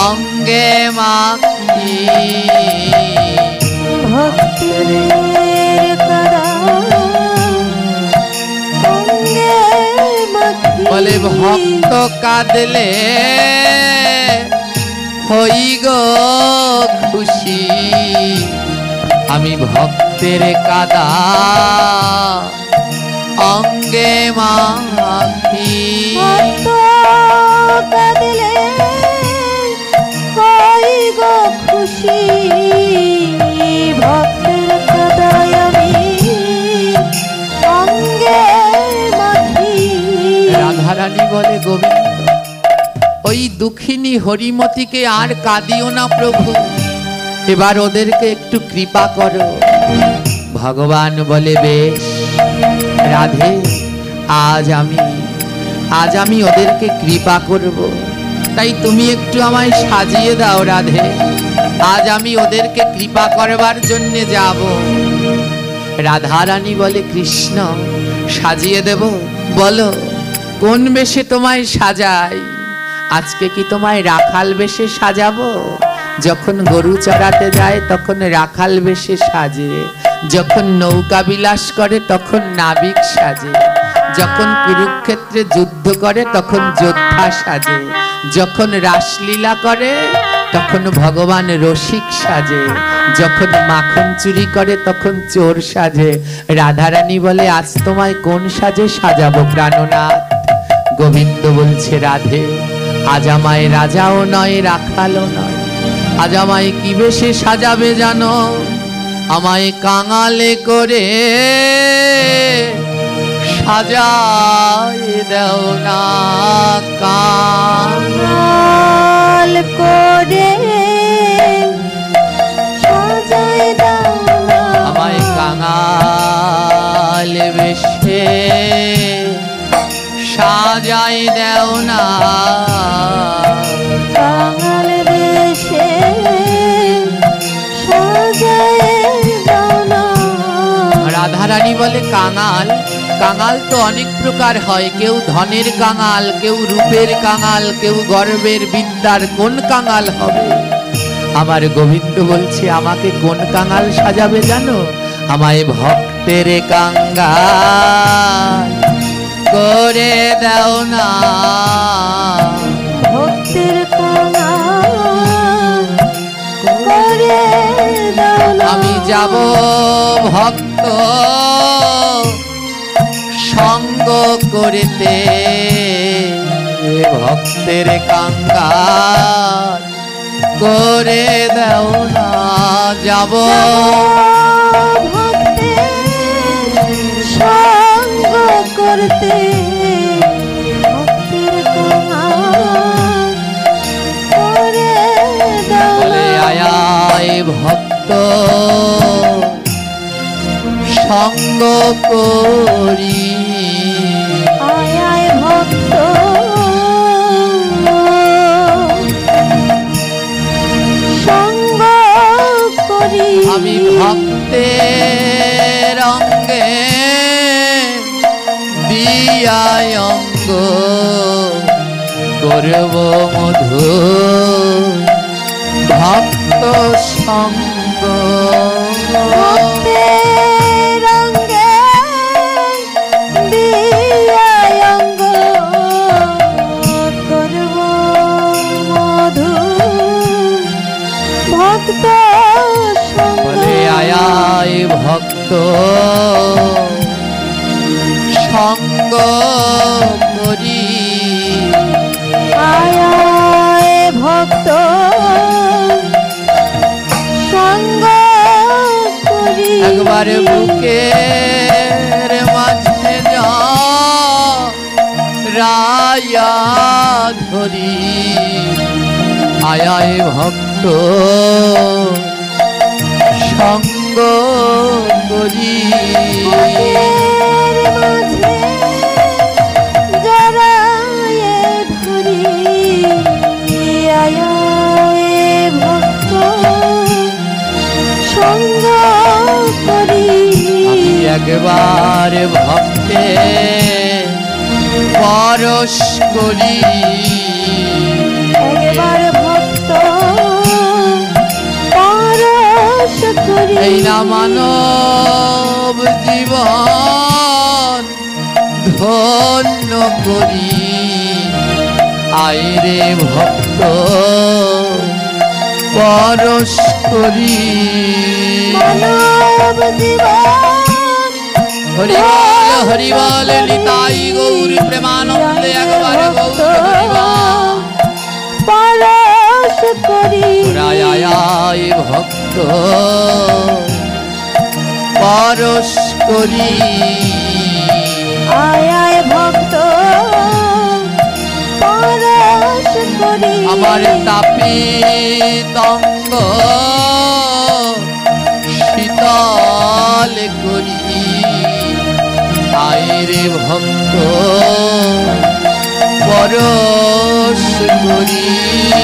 অঙ্গে মাখি, ভক্তের কাদা অঙ্গে মাখি। বলে ভক্ত কাঁদলে হই গো খুশি, আমি ভক্তের কাদা অঙ্গে মাখি। ভক্ত কাঁদিলে হই গো খুশি, ভক্তের কাদায় আমি অঙ্গে মাখি। রাধারানী বলে, গোবিন্দ ওই দুঃখিনী হরিমতিকে আর কাঁদিও না প্রভু, এবার ওদেরকে একটু কৃপা করো। ভগবান বলে, বেশ রাধে, আজ আমি ওদেরকে কৃপা করব, তাই তুমি একটু আমায় সাজিয়ে দাও রাধে, আজ আমি ওদেরকে কৃপা করবার জন্য যাব। রাধারানী বলে, কৃষ্ণ সাজিয়ে দেব, বলো কোন বেশে তোমায় সাজাই? আজকে কি তোমায় রাখাল বেশে সাজাবো? যখন গরু চড়াতে যায় তখন রাখাল বেশে সাজে, যখন নৌকা বিলাস করে তখন নাবিক সাজে, যখন কুরুক্ষেত্রে যুদ্ধ করে তখন যোদ্ধা সাজে, যখন রাসলীলা করে তখন ভগবান রসিক সাজে, যখন মাখন চুরি করে তখন চোর সাজে। রাধারানী বলে, আজ তোমায় কোন সাজে সাজাবো প্রাণনাথ? গোবিন্দ বলছে, রাধে আজ আমায় রাজাও নয় রাখালও নয়, আজ আমায় কি বেশে সাজাবে জানো? আমায় কাঙালে করে সাজায় দাও না, কাঙাল করে সাজায় দাও না, আমায় কাঙাল বেশে সাজায় দাও না, কাঙাল বেশে সাজায় দাও না। রাধারানী বলে, কাঙাল তো অনেক প্রকার হয়, কেউ ধনের কাঙাল, কেউ রূপের কাঙাল, কেউ গর্বের বিদ্যার, কোন কাঙাল হবে? আমার গোবিন্দ বলছে, আমাকে কোন কাঙাল সাজাবে জানো? আমায় ভক্তের কাঙাল করে দাও না, ভক্তের কাঙাল করে দাও না। আমি যাব ভক্ত সঙ্গ করিতে, ভক্তের কাঙ্গাল করে দাও না, যাব ভক্তের সঙ্গ করতে, ভক্তের কাঙাল করে দাও বলে, না। আয় ভক্ত সঙ্গ করি, আয় আয় ভক্ত সঙ্গ করি। আমি ভক্তের অঙ্গে দিয়ায় অঙ্গ করব মধু, ভক্ত সঙ্গ। ভক্তের অঙ্গে দিয়া অঙ্গ করব মধু, ভক্ত সঙ্গ। বলে, আয় ভক্ত সঙ্গ করি, আয় আয় ভক্ত সঙ্গ করি। একবার বুকের মাঝে যা রায়া ধরি, আয় আয় ভক্ত সঙ্গ করি। বুকের মাঝে জড়ায়ে ধরি, আয় আয় ভক্ত সঙ্গ করি। আমি একবার ভক্তে পরশ করি, একবার ভক্ত পরশ করি। এই না মানব জীবন ধন্য করি, আইরে ভক্ত পরশ করি। মানব জীবন হরি বল হরি বল নিতাই গৌর প্রেমানন্দে একবার গৌর হরি বল পরশ করি রায় ভক্ত পরশ করি আয় আয় ভক্ত পরশ করি আমার তাপিতঙ্গ শীতল করি আয় রে ভক্ত পরশ করি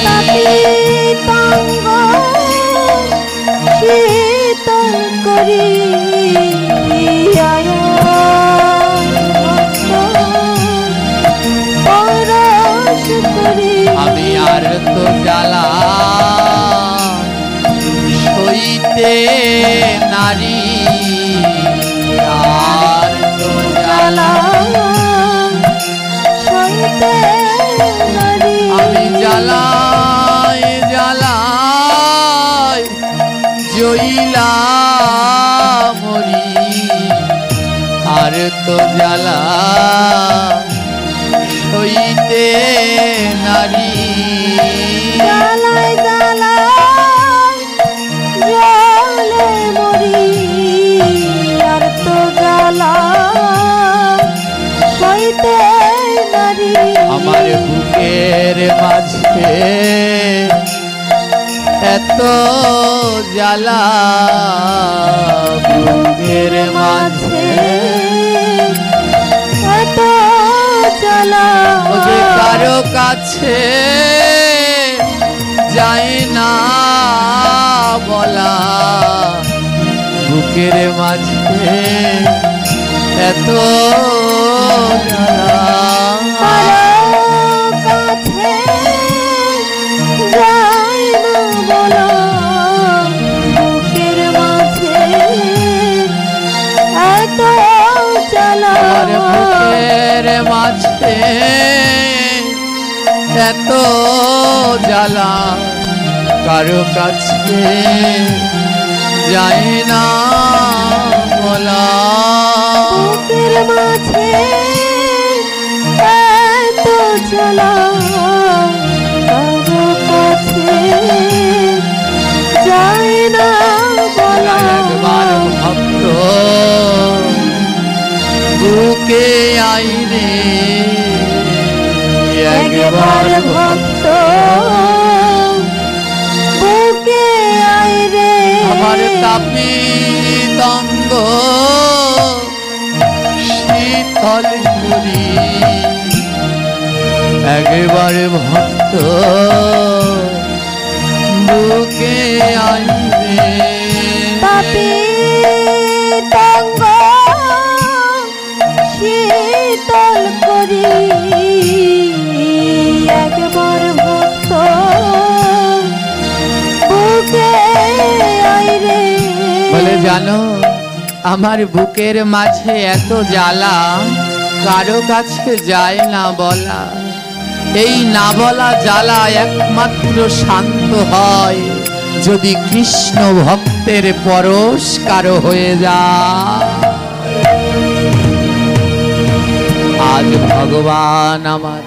তাপিতঙ্গ শীতল করি আয় ভক্ত পরশ করি আমি আর তো জ্বালা সইতে নারী আর তো জ্বালা সইতে নারী আমি জ্বালায় জ্বালায় জইলা মরি আর তো জ্বালা সইতে নারী জ্বালায় জ্বালায় জ্বলে মরি আর তো জ্বালা সইতে নারী আমার বুকের মাঝে এত জ্বালা বুকের মাঝে এত জ্বালা ও যে কারো কাছে যায় না বলা বুকের মাঝে এত জ্বালা কাছে যায় না বলা বুকের মাঝে এত জ্বালা আমার বুকের মাঝে এত জ্বালা কারো কাছে যায় না বলা বুকের মাঝে এত জ্বালা কারো কাছে যায় না বলা একবার ভক্ত বুকে আইরে একবার ভক্ত বুকে আয় রে আমার তাপিতঙ্গ শীতল করি একবার ভক্ত বুকে আইরে তাপিতঙ্গ শীতল করি একবার ভক্ত বুকে আয় রে বলে জানো আমার বুকের মাঝে এত জ্বালা কারো কাছে যায় না বলা এই না বলা জ্বালা একমাত্র শান্ত হয় যদি কৃষ্ণ ভক্তের পরশ কারো হয়ে যায় আজ ভগবান আমার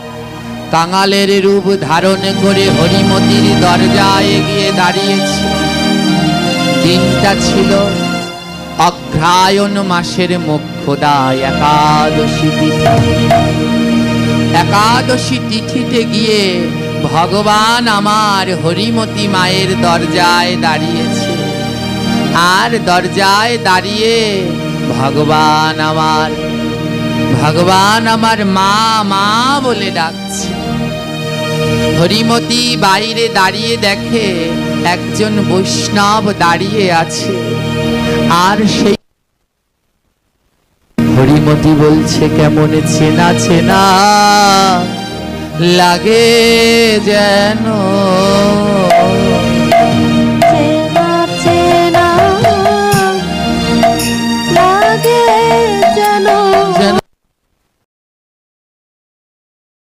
কাঙালের রূপ ধারণ করে হরিমতির দরজায় গিয়ে দাঁড়িয়েছে দিনটা ছিল অগ্রহায়ণ মাসের মোক্ষদা একাদশী তিথি একাদশী তিথিতে গিয়ে ভগবান আমার হরিমতি মায়ের দরজায় দাঁড়িয়েছে আর দরজায় দাঁড়িয়ে ভগবান আমার মা মা বলে ডাকছে হরিমতি বাইরে দাঁড়িয়ে দেখে একজন বৈষ্ণব দাঁড়িয়ে আছে আর সেই হরিমতি বলছে কেমন চেনা চেনা লাগে যেন